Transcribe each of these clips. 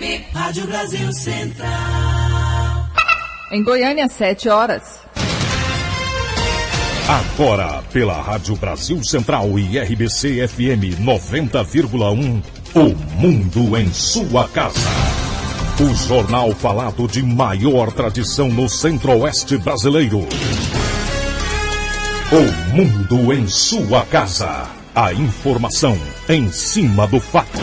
FM, Rádio Brasil Central. Em Goiânia, 7 horas. Agora, pela Rádio Brasil Central e RBC FM 90,1, o Mundo em sua casa. O jornal falado de maior tradição no Centro-Oeste brasileiro. O Mundo em sua casa. A informação em cima do fato.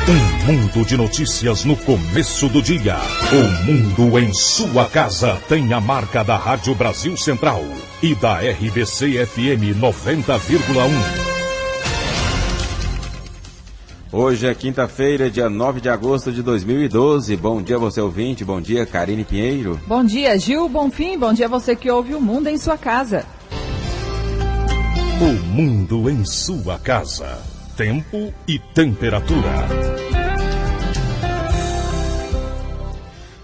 Um mundo de notícias no começo do dia. O Mundo em sua casa tem a marca da Rádio Brasil Central e da RBC FM 90,1. Hoje é quinta-feira, dia 9 de agosto de 2012. Bom dia, você ouvinte. Bom dia, Karine Pinheiro. Bom dia, Gil Bonfim. Bom dia, você que ouve o Mundo em sua casa. O Mundo em sua casa. Tempo e temperatura.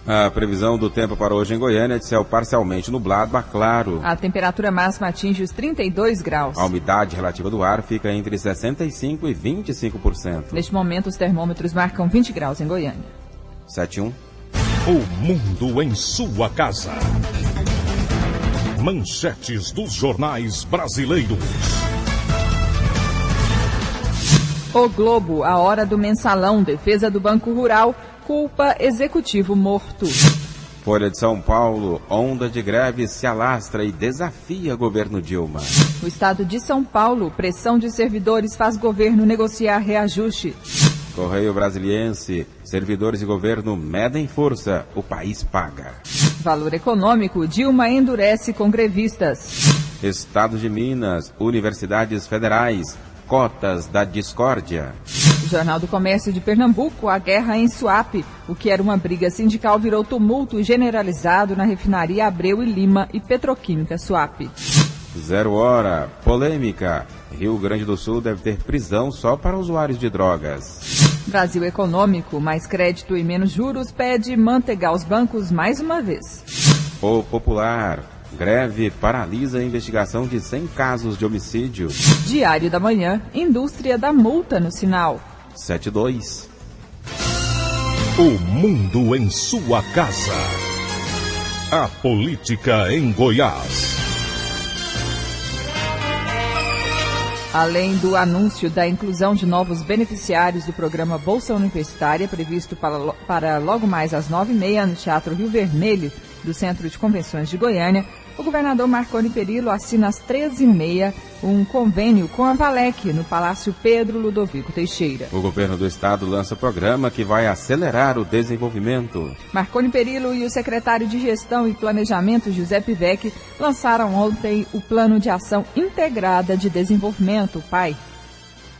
A previsão do tempo para hoje em Goiânia é de céu parcialmente nublado a claro. A temperatura máxima atinge os 32 graus. A umidade relativa do ar fica entre 65% e 25%. Neste momento, os termômetros marcam 20 graus em Goiânia. 7-1. O Mundo em sua casa. Manchetes dos jornais brasileiros. O Globo, a hora do mensalão, defesa do Banco Rural, culpa executivo morto. Folha de São Paulo, onda de greve se alastra e desafia governo Dilma. O estado de São Paulo, pressão de servidores faz governo negociar reajuste. Correio Brasiliense, servidores e governo medem força, o país paga. Valor econômico, Dilma endurece com grevistas. Estado de Minas, universidades federais, cotas da discórdia. Jornal do Comércio de Pernambuco, a guerra em Suape. O que era uma briga sindical virou tumulto generalizado na refinaria Abreu e Lima e Petroquímica Suape. 0 hora, polêmica. Rio Grande do Sul deve ter prisão só para usuários de drogas. Brasil Econômico, mais crédito e menos juros, pede mantegar os bancos mais uma vez. O Popular, greve paralisa a investigação de 100 casos de homicídio. Diário da Manhã, indústria dá multa no sinal. 7-2. O Mundo em sua casa. A política em Goiás. Além do anúncio da inclusão de novos beneficiários do programa Bolsa Universitária, previsto para logo mais às 9h30 no Teatro Rio Vermelho, do Centro de Convenções de Goiânia, o governador Marconi Perillo assina às 13h30 um convênio com a Valec, no Palácio Pedro Ludovico Teixeira. O governo do estado lança programa que vai acelerar o desenvolvimento. Marconi Perillo e o secretário de Gestão e Planejamento, José Pivec, lançaram ontem o Plano de Ação Integrada de Desenvolvimento, PAI.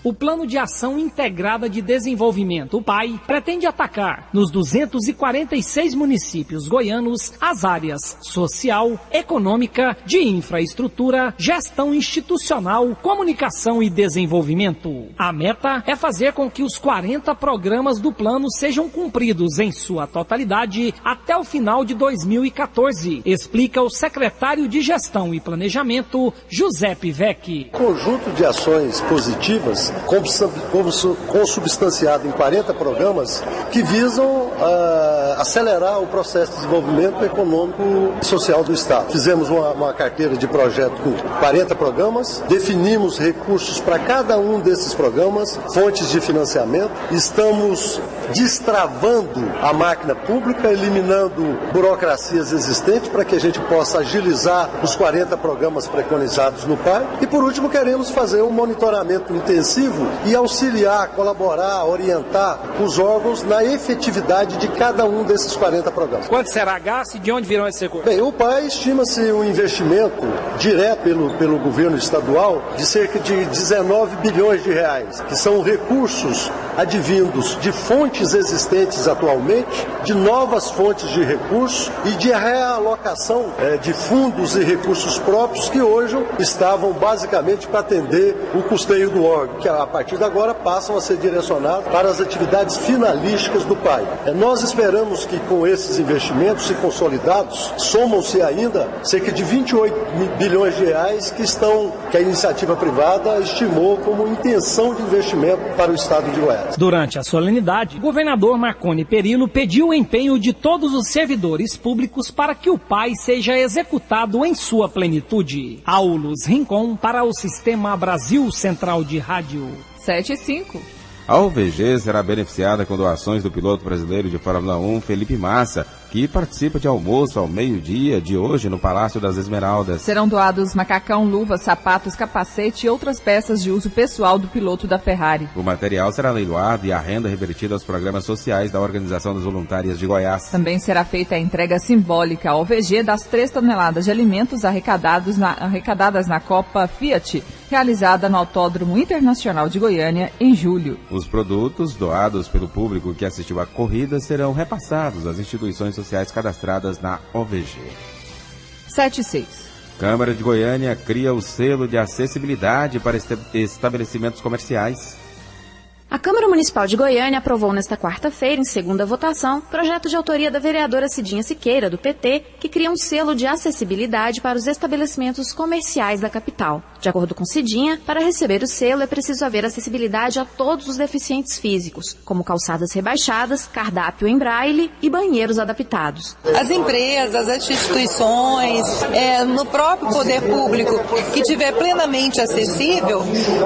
O Plano de Ação Integrada de Desenvolvimento, o PAI, pretende atacar nos 246 municípios goianos as áreas social, econômica, de infraestrutura, gestão institucional, comunicação e desenvolvimento. A meta é fazer com que os 40 programas do plano sejam cumpridos em sua totalidade até o final de 2014, explica o secretário de Gestão e Planejamento, José Pivec. Conjunto de ações positivas consubstanciado em 40 programas que visam acelerar o processo de desenvolvimento econômico e social do Estado. Fizemos uma carteira de projeto com 40 programas, definimos recursos para cada um desses programas, fontes de financiamento, estamos destravando a máquina pública, eliminando burocracias existentes para que a gente possa agilizar os 40 programas preconizados no PAI. E por último, queremos fazer um monitoramento intensivo e auxiliar, colaborar, orientar os órgãos na efetividade de cada um desses 40 programas. Quanto será gasto e de onde virão esse recurso? Bem, o PAI estima-se um investimento direto pelo governo estadual de cerca de 19 bilhões de reais, que são recursos advindos de fontes existentes atualmente, de novas fontes de recursos e de realocação de fundos e recursos próprios que hoje estavam basicamente para atender o custeio do órgão, que a partir de agora passam a ser direcionados para as atividades finalísticas do PAI. Nós esperamos que com esses investimentos, se consolidados, somam-se ainda cerca de 28 bilhões de reais que a iniciativa privada estimou como intenção de investimento para o estado de Goiás. responsabilidades. Durante a solenidade, o governador Marconi Perillo pediu o empenho de todos os servidores públicos para que o PAI seja executado em sua plenitude. Aulus Rincon para o Sistema Brasil Central de Rádio. 7h05. A OVG será beneficiada com doações do piloto brasileiro de Fórmula 1, Felipe Massa, que participa de almoço ao meio-dia de hoje no Palácio das Esmeraldas. Serão doados macacão, luvas, sapatos, capacete e outras peças de uso pessoal do piloto da Ferrari. O material será leiloado e a renda revertida aos programas sociais da Organização das Voluntárias de Goiás. Também será feita a entrega simbólica à OVG das 3 toneladas de alimentos arrecadadas na Copa Fiat, realizada no Autódromo Internacional de Goiânia em julho. Os produtos doados pelo público que assistiu à corrida serão repassados às instituições sociais cadastradas na OVG. 7h06. Câmara de Goiânia cria o selo de acessibilidade para estabelecimentos comerciais. A Câmara Municipal de Goiânia aprovou nesta quarta-feira, em segunda votação, projeto de autoria da vereadora Cidinha Siqueira, do PT, que cria um selo de acessibilidade para os estabelecimentos comerciais da capital. De acordo com Cidinha, para receber o selo é preciso haver acessibilidade a todos os deficientes físicos, como calçadas rebaixadas, cardápio em braille e banheiros adaptados. As empresas, as instituições, no próprio poder público que tiver plenamente acessível,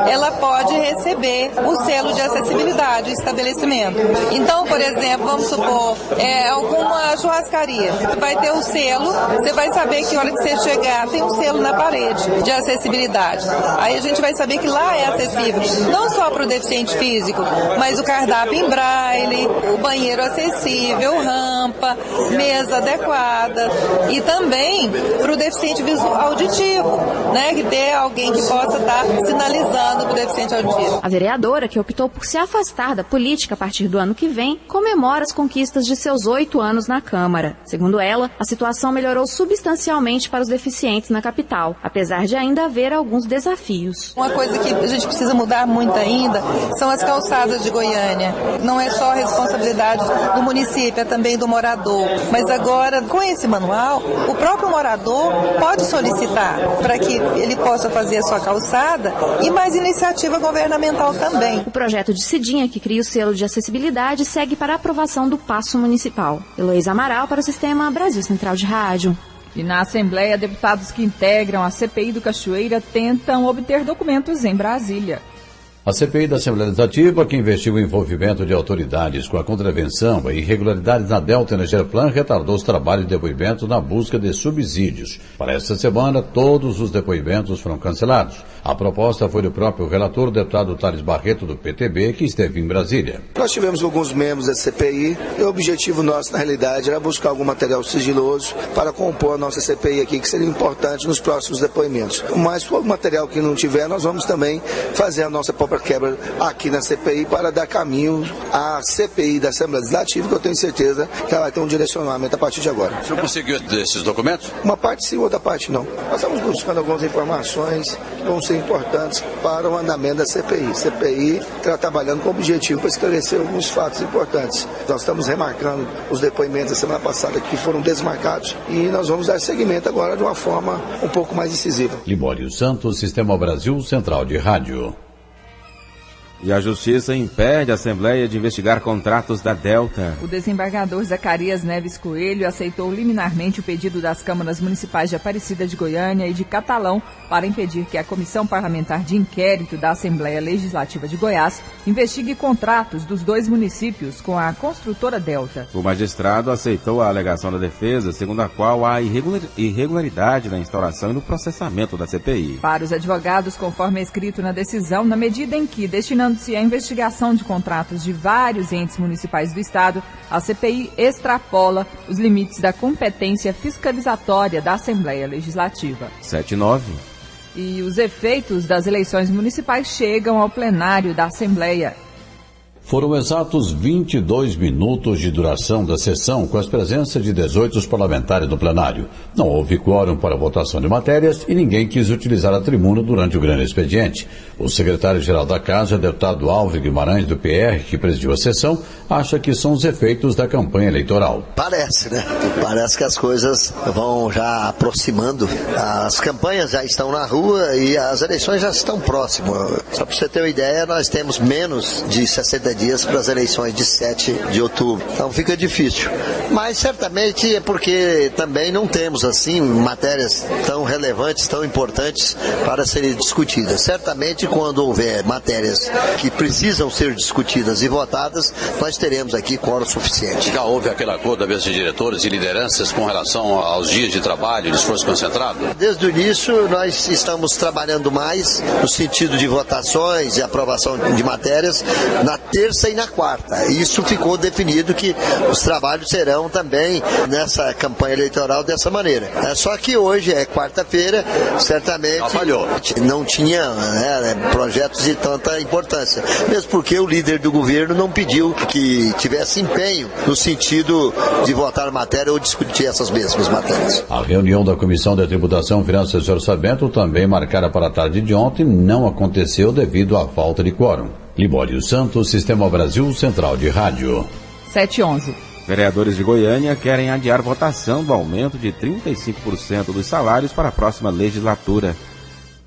ela pode receber o selo de acessibilidade, o estabelecimento. Então, por exemplo, vamos supor, alguma churrascaria, vai ter um selo, você vai saber que a hora que você chegar tem um selo na parede de acessibilidade. Aí a gente vai saber que lá é acessível, não só para o deficiente físico, mas o cardápio em braille, o banheiro acessível, rampa, mesa adequada e também para o deficiente auditivo, né, que ter alguém que possa estar sinalizando para o deficiente auditivo. A vereadora, que optou por se afastar da política a partir do ano que vem, comemora as conquistas de seus 8 anos na Câmara. Segundo ela, a situação melhorou substancialmente para os deficientes na capital, apesar de ainda haver alguns desafios. Uma coisa que a gente precisa mudar muito ainda são as calçadas de Goiânia. Não é só a responsabilidade do município, é também do morador. Mas agora, com esse manual, o próprio morador pode solicitar para que ele possa fazer a sua calçada e mais iniciativa governamental também. O projeto de Cidinha, que cria o selo de acessibilidade, segue para a aprovação do Paço Municipal. Heloísa Amaral para o Sistema Brasil Central de Rádio. E na Assembleia, deputados que integram a CPI do Cachoeira tentam obter documentos em Brasília. A CPI da Assembleia Legislativa, que investiga o envolvimento de autoridades com a contravenção e irregularidades na Delta Energiaplan, retardou os trabalhos de depoimento na busca de subsídios. Para esta semana, todos os depoimentos foram cancelados. A proposta foi do próprio relator, o deputado Thales Barreto, do PTB, que esteve em Brasília. Nós tivemos alguns membros da CPI e o objetivo nosso, na realidade, era buscar algum material sigiloso para compor a nossa CPI aqui, que seria importante nos próximos depoimentos. Mas, se for material que não tiver, nós vamos também fazer a nossa própria quebra aqui na CPI para dar caminho à CPI da Assembleia Legislativa, que eu tenho certeza que ela vai ter um direcionamento a partir de agora. O senhor conseguiu esses documentos? Uma parte sim, outra parte não. Nós estamos buscando algumas informações que vão ser importantes para o andamento da CPI. CPI está trabalhando com o objetivo para esclarecer alguns fatos importantes. Nós estamos remarcando os depoimentos da semana passada que foram desmarcados e nós vamos dar seguimento agora de uma forma um pouco mais incisiva. Libório Santos, Sistema Brasil Central de Rádio. E a Justiça impede a Assembleia de investigar contratos da Delta. O desembargador Zacarias Neves Coelho aceitou liminarmente o pedido das câmaras municipais de Aparecida de Goiânia e de Catalão para impedir que a Comissão Parlamentar de Inquérito da Assembleia Legislativa de Goiás investigue contratos dos 2 municípios com a construtora Delta. O magistrado aceitou a alegação da defesa, segundo a qual há irregularidade na instauração e no processamento da CPI. Para os advogados, conforme é escrito na decisão, na medida em que, destinando-se à investigação de contratos de vários entes municipais do Estado, a CPI extrapola os limites da competência fiscalizatória da Assembleia Legislativa. 7-9. E os efeitos das eleições municipais chegam ao plenário da Assembleia. Foram exatos 22 minutos de duração da sessão, com as presenças de 18 parlamentares no plenário. Não houve quórum para a votação de matérias e ninguém quis utilizar a tribuna durante o grande expediente. O secretário-geral da Casa, deputado Álvaro Guimarães, do PR, que presidiu a sessão, acha que são os efeitos da campanha eleitoral. Parece, né? Parece que as coisas vão já aproximando. As campanhas já estão na rua e as eleições já estão próximas. Só para você ter uma ideia, nós temos menos de 60 dias para as eleições de 7 de outubro. Então fica difícil. Mas certamente é porque também não temos assim matérias tão relevantes, tão importantes para serem discutidas. Certamente quando houver matérias que precisam ser discutidas e votadas, nós teremos aqui quórum suficiente. Já houve aquele acordo da mesa de diretores e lideranças com relação aos dias de trabalho, de esforço concentrado? Desde o início nós estamos trabalhando mais no sentido de votações e aprovação de matérias na terça e na quarta. Isso ficou definido que os trabalhos serão também nessa campanha eleitoral dessa maneira. Só que hoje é quarta-feira, certamente não tinha projetos de tanta importância. Mesmo porque o líder do governo não pediu que tivesse empenho no sentido de votar matéria ou discutir essas mesmas matérias. A reunião da Comissão de Tributação, Finanças e Orçamento, também marcada para a tarde de ontem, não aconteceu devido à falta de quórum. Libório Santos, Sistema Brasil Central de Rádio. 7h11. Vereadores de Goiânia querem adiar votação do aumento de 35% dos salários para a próxima legislatura.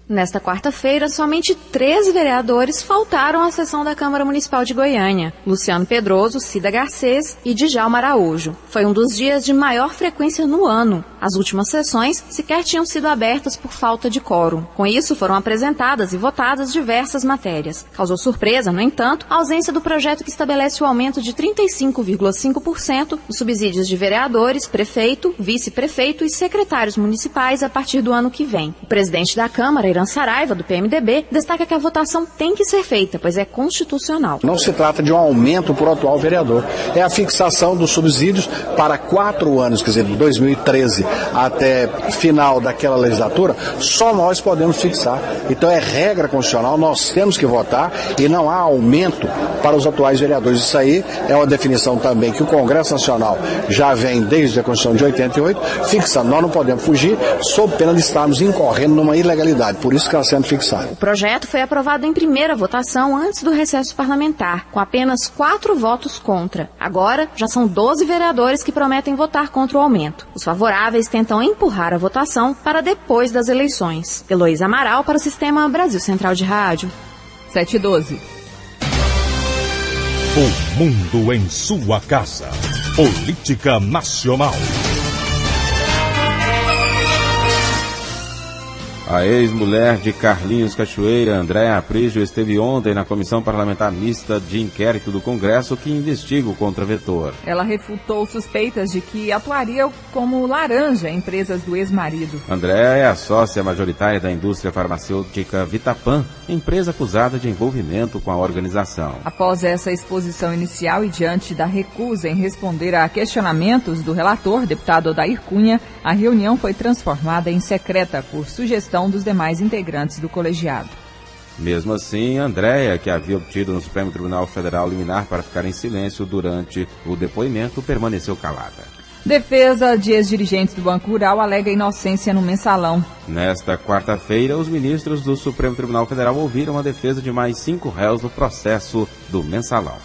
Nesta quarta-feira, somente 3 vereadores faltaram à sessão da Câmara Municipal de Goiânia: Luciano Pedroso, Cida Garcês e Djalma Araújo. Foi um dos dias de maior frequência no ano. As últimas sessões sequer tinham sido abertas por falta de quórum. Com isso, foram apresentadas e votadas diversas matérias. Causou surpresa, no entanto, a ausência do projeto que estabelece o aumento de 35,5% dos subsídios de vereadores, prefeito, vice-prefeito e secretários municipais a partir do ano que vem. O presidente da Câmara, Saraiva, do PMDB, destaca que a votação tem que ser feita, pois é constitucional. Não se trata de um aumento para o atual vereador, é a fixação dos subsídios para 4 anos, quer dizer, de 2013 até final daquela legislatura, só nós podemos fixar. Então é regra constitucional, nós temos que votar e não há aumento para os atuais vereadores. Isso aí é uma definição também que o Congresso Nacional já vem desde a Constituição de 88, fixando. Nós não podemos fugir sob pena de estarmos incorrendo numa ilegalidade. Por isso que ela está sendo fixada. O projeto foi aprovado em primeira votação antes do recesso parlamentar, com apenas 4 votos contra. Agora, já são 12 vereadores que prometem votar contra o aumento. Os favoráveis tentam empurrar a votação para depois das eleições. Heloísa Amaral para o Sistema Brasil Central de Rádio. 7h12. O mundo em sua casa. Política Nacional. A ex-mulher de Carlinhos Cachoeira, Andréa Aprígio, esteve ontem na Comissão Parlamentar Mista de Inquérito do Congresso que investiga o contraventor. Ela refutou suspeitas de que atuaria como laranja em empresas do ex-marido. Andréa é a sócia majoritária da indústria farmacêutica Vitapan, empresa acusada de envolvimento com a organização. Após essa exposição inicial e diante da recusa em responder a questionamentos do relator, deputado Odair Cunha, a reunião foi transformada em secreta por sugestão dos demais integrantes do colegiado. Mesmo assim, Andréa, que havia obtido no Supremo Tribunal Federal liminar para ficar em silêncio durante o depoimento, permaneceu calada. Defesa de ex-dirigentes do Banco Rural alega inocência no mensalão. Nesta quarta-feira, os ministros do Supremo Tribunal Federal ouviram a defesa de mais 5 réus no processo do mensalão.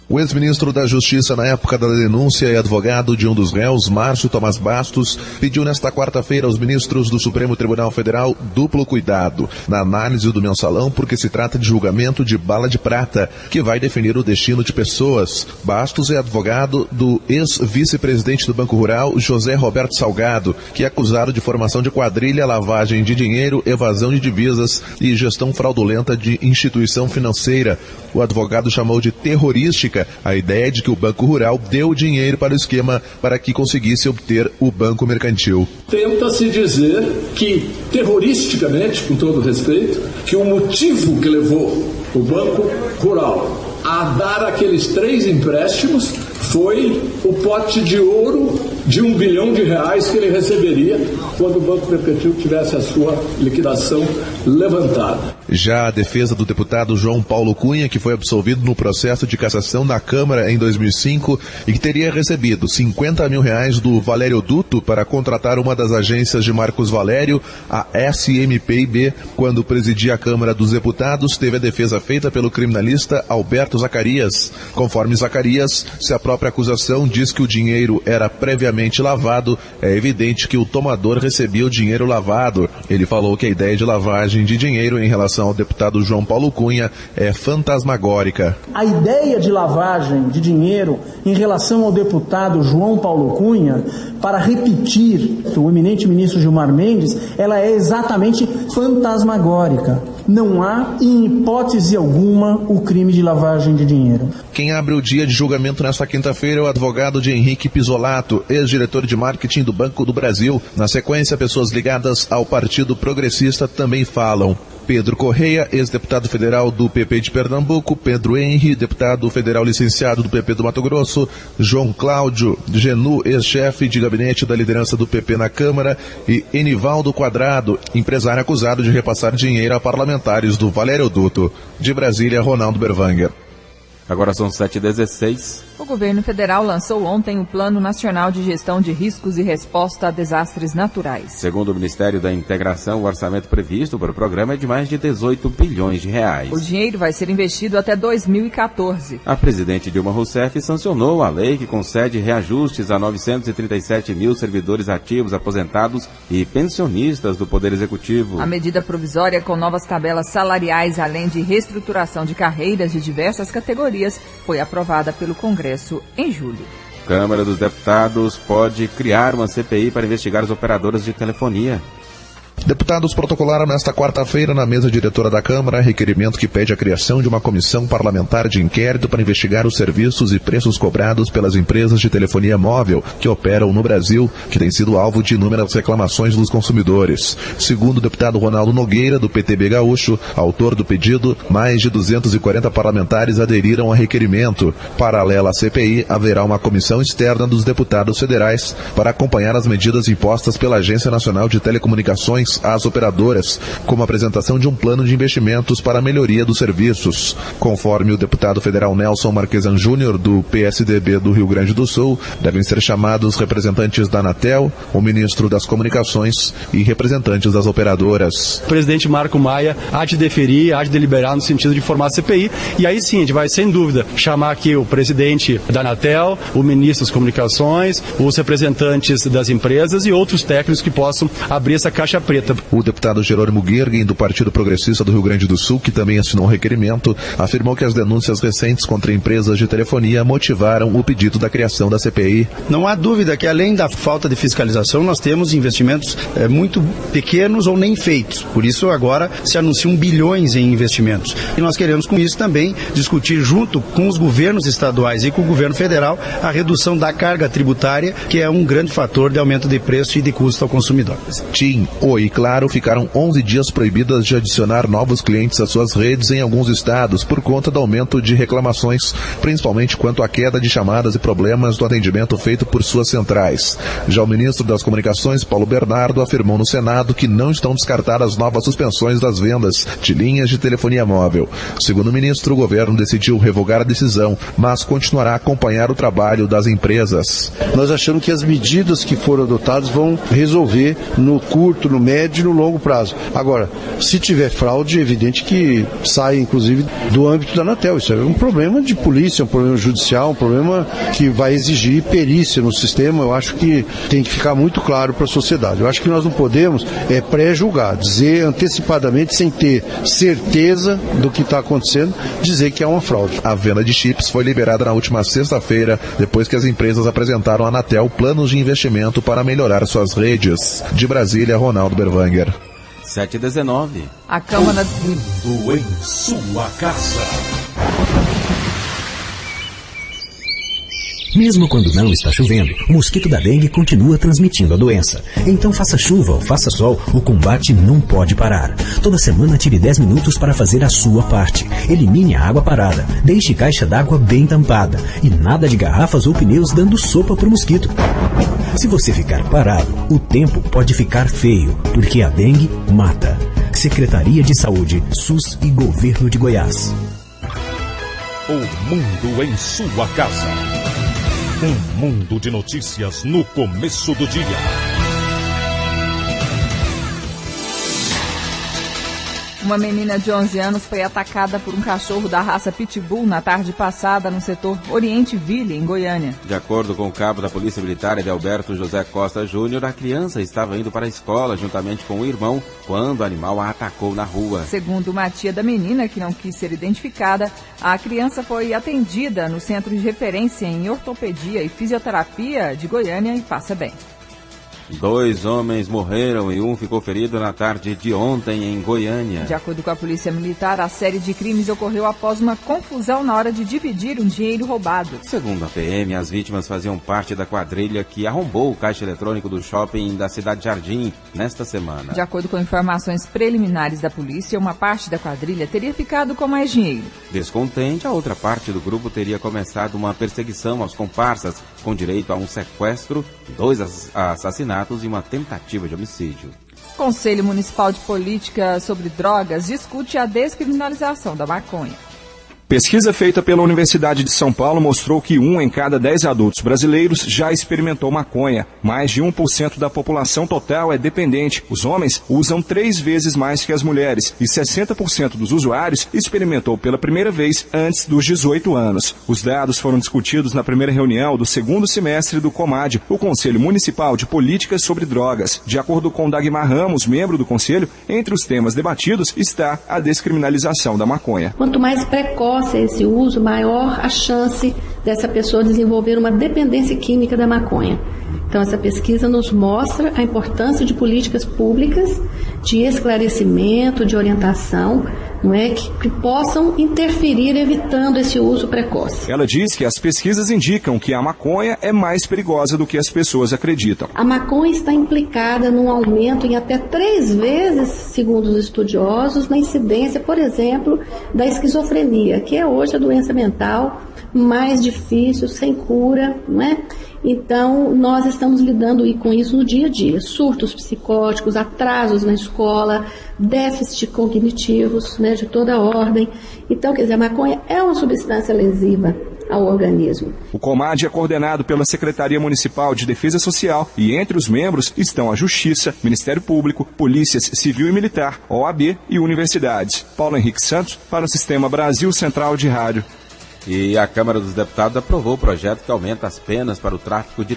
O ex-ministro da Justiça na época da denúncia e advogado de um dos réus, Márcio Tomás Bastos, pediu nesta quarta-feira aos ministros do Supremo Tribunal Federal duplo cuidado na análise do mensalão, porque se trata de julgamento de bala de prata, que vai definir o destino de pessoas. Bastos é advogado do ex-vice-presidente do Banco Rural, José Roberto Salgado, que é acusado de formação de quadrilha, lavagem de dinheiro, evasão de divisas e gestão fraudulenta de instituição financeira. O advogado chamou de terrorística a ideia de que o Banco Rural deu dinheiro para o esquema para que conseguisse obter o Banco Mercantil. Tenta-se dizer que, terroristicamente, com todo respeito, que o motivo que levou o Banco Rural a dar aqueles 3 empréstimos foi o pote de ouro de R$1 bilhão que ele receberia quando o Banco Mercantil tivesse a sua liquidação levantada. Já a defesa do deputado João Paulo Cunha, que foi absolvido no processo de cassação na Câmara em 2005 e que teria recebido R$50 mil do Valério Duto para contratar uma das agências de Marcos Valério, a SMPIB, quando presidia a Câmara dos Deputados, teve a defesa feita pelo criminalista Alberto Zacarias. Conforme Zacarias, se a própria acusação diz que o dinheiro era previamente lavado, é evidente que o tomador recebia o dinheiro lavado. Ele falou que a ideia de lavagem de dinheiro em relação relação ao deputado João Paulo Cunha é fantasmagórica. A ideia de lavagem de dinheiro em relação ao deputado João Paulo Cunha, para repetir o eminente ministro Gilmar Mendes, ela é exatamente fantasmagórica. Não há, em hipótese alguma, o crime de lavagem de dinheiro. Quem abre o dia de julgamento nesta quinta-feira é o advogado de Henrique Pisolato, ex-diretor de marketing do Banco do Brasil. Na sequência, pessoas ligadas ao Partido Progressista também falam. Pedro Correia, ex-deputado federal do PP de Pernambuco, Pedro Henri, deputado federal licenciado do PP do Mato Grosso, João Cláudio Genu, ex-chefe de gabinete da liderança do PP na Câmara, e Enivaldo Quadrado, empresário acusado de repassar dinheiro a parlamentares do Valério-Duto. De Brasília, Ronaldo Berwanger. Agora são 7h16. O governo federal lançou ontem o Plano Nacional de Gestão de Riscos e Resposta a Desastres Naturais. Segundo o Ministério da Integração, o orçamento previsto para o programa é de mais de 18 bilhões de reais. O dinheiro vai ser investido até 2014. A presidente Dilma Rousseff sancionou a lei que concede reajustes a 937 mil servidores ativos, aposentados e pensionistas do Poder Executivo. A medida provisória, com novas tabelas salariais, além de reestruturação de carreiras de diversas categorias, foi aprovada pelo Congresso em julho. Câmara dos Deputados pode criar uma CPI para investigar as operadoras de telefonia. Deputados protocolaram nesta quarta-feira na mesa diretora da Câmara requerimento que pede a criação de uma comissão parlamentar de inquérito para investigar os serviços e preços cobrados pelas empresas de telefonia móvel que operam no Brasil, que tem sido alvo de inúmeras reclamações dos consumidores. Segundo o deputado Ronaldo Nogueira, do PTB Gaúcho, autor do pedido, mais de 240 parlamentares aderiram ao requerimento. Paralela à CPI, haverá uma comissão externa dos deputados federais para acompanhar as medidas impostas pela Agência Nacional de Telecomunicações às operadoras, como a apresentação de um plano de investimentos para a melhoria dos serviços. Conforme o deputado federal Nelson Marquesan Júnior, do PSDB do Rio Grande do Sul, devem ser chamados representantes da Anatel, o ministro das Comunicações e representantes das operadoras. O presidente Marco Maia há de deferir, há de deliberar no sentido de formar a CPI, e aí sim, a gente vai, sem dúvida, chamar aqui o presidente da Anatel, o ministro das Comunicações, os representantes das empresas e outros técnicos que possam abrir essa caixa preta. O deputado Jerônimo Guerguin, do Partido Progressista do Rio Grande do Sul, que também assinou o requerimento, afirmou que as denúncias recentes contra empresas de telefonia motivaram o pedido da criação da CPI. Não há dúvida que, além da falta de fiscalização, nós temos investimentos muito pequenos ou nem feitos. Por isso, agora se anunciam bilhões em investimentos. E nós queremos, com isso, também discutir, junto com os governos estaduais e com o governo federal, a redução da carga tributária, que é um grande fator de aumento de preço e de custo ao consumidor. TIM, Oi e Claro ficaram 11 dias proibidas de adicionar novos clientes às suas redes em alguns estados por conta do aumento de reclamações, principalmente quanto à queda de chamadas e problemas do atendimento feito por suas centrais. Já o ministro das Comunicações, Paulo Bernardo, afirmou no Senado que não estão descartadas novas suspensões das vendas de linhas de telefonia móvel. Segundo o ministro, o governo decidiu revogar a decisão, mas continuará a acompanhar o trabalho das empresas. Nós achamos que as medidas que foram adotadas vão resolver no curto, no médio e no longo prazo. Agora, se tiver fraude, é evidente que sai, inclusive, do âmbito da Anatel. Isso é um problema de polícia, um problema judicial, um problema que vai exigir perícia no sistema. Eu acho que tem que ficar muito claro para a sociedade. Eu acho que nós não podemos pré-julgar, dizer antecipadamente, sem ter certeza do que está acontecendo, dizer que é uma fraude. A venda de chips foi liberada na última sexta-feira, depois que as empresas apresentaram à Anatel planos de investimento para melhorar suas redes. De Brasília, Ronaldo Berwanger. 7h19. A Câmara do em sua casa. Mesmo quando não está chovendo, o mosquito da dengue continua transmitindo a doença. Então faça chuva ou faça sol, o combate não pode parar. Toda semana tire 10 minutos para fazer a sua parte. Elimine a água parada, deixe caixa d'água bem tampada e nada de garrafas ou pneus dando sopa para o mosquito. Se você ficar parado, o tempo pode ficar feio, porque a dengue mata. Secretaria de Saúde, SUS e Governo de Goiás. O mundo em sua casa. Um mundo de notícias no começo do dia. Uma menina de 11 anos foi atacada por um cachorro da raça Pitbull na tarde passada no setor Oriente Ville, em Goiânia. De acordo com o cabo da Polícia Militar, Edelberto José Costa Júnior, a criança estava indo para a escola juntamente com o irmão quando o animal a atacou na rua. Segundo uma tia da menina, que não quis ser identificada, a criança foi atendida no Centro de Referência em Ortopedia e Fisioterapia de Goiânia e passa bem. 2 homens morreram e um ficou ferido na tarde de ontem em Goiânia. De acordo com a Polícia Militar, a série de crimes ocorreu após uma confusão na hora de dividir um dinheiro roubado. Segundo a PM, as vítimas faziam parte da quadrilha que arrombou o caixa eletrônico do shopping da Cidade Jardim nesta semana. De acordo com informações preliminares da polícia, uma parte da quadrilha teria ficado com mais dinheiro. Descontente, a outra parte do grupo teria começado uma perseguição aos comparsas, com direito a um sequestro, 2 assassinatos e uma tentativa de homicídio. O Conselho Municipal de Política sobre Drogas discute a descriminalização da maconha. Pesquisa feita pela Universidade de São Paulo mostrou que 1 em cada 10 adultos brasileiros já experimentou maconha. Mais de 1% da população total é dependente. Os homens usam 3 vezes mais que as mulheres e 60% dos usuários experimentou pela primeira vez antes dos 18 anos. Os dados foram discutidos na primeira reunião do 2º semestre do COMAD, o Conselho Municipal de Políticas sobre Drogas. De acordo com Dagmar Ramos, membro do Conselho, entre os temas debatidos está a descriminalização da maconha. Quanto mais precoce esse uso, maior a chance dessa pessoa desenvolver uma dependência química da maconha. Então, essa pesquisa nos mostra a importância de políticas públicas de esclarecimento, de orientação, não é, que possam interferir evitando esse uso precoce. Ela diz que as pesquisas indicam que a maconha é mais perigosa do que as pessoas acreditam. A maconha está implicada num aumento em até 3 vezes, segundo os estudiosos, na incidência, por exemplo, da esquizofrenia, que é hoje a doença mental mais difícil, sem cura, não é? Então, nós estamos lidando com isso no dia a dia. Surtos psicóticos, atrasos na escola, déficits cognitivos, né, de toda ordem. Então, quer dizer, a maconha é uma substância lesiva ao organismo. O COMAD é coordenado pela Secretaria Municipal de Defesa Social e entre os membros estão a Justiça, Ministério Público, Polícias Civil e Militar, OAB e universidades. Paulo Henrique Santos para o Sistema Brasil Central de Rádio. E a Câmara dos Deputados aprovou o projeto que aumenta as penas para o tráfico de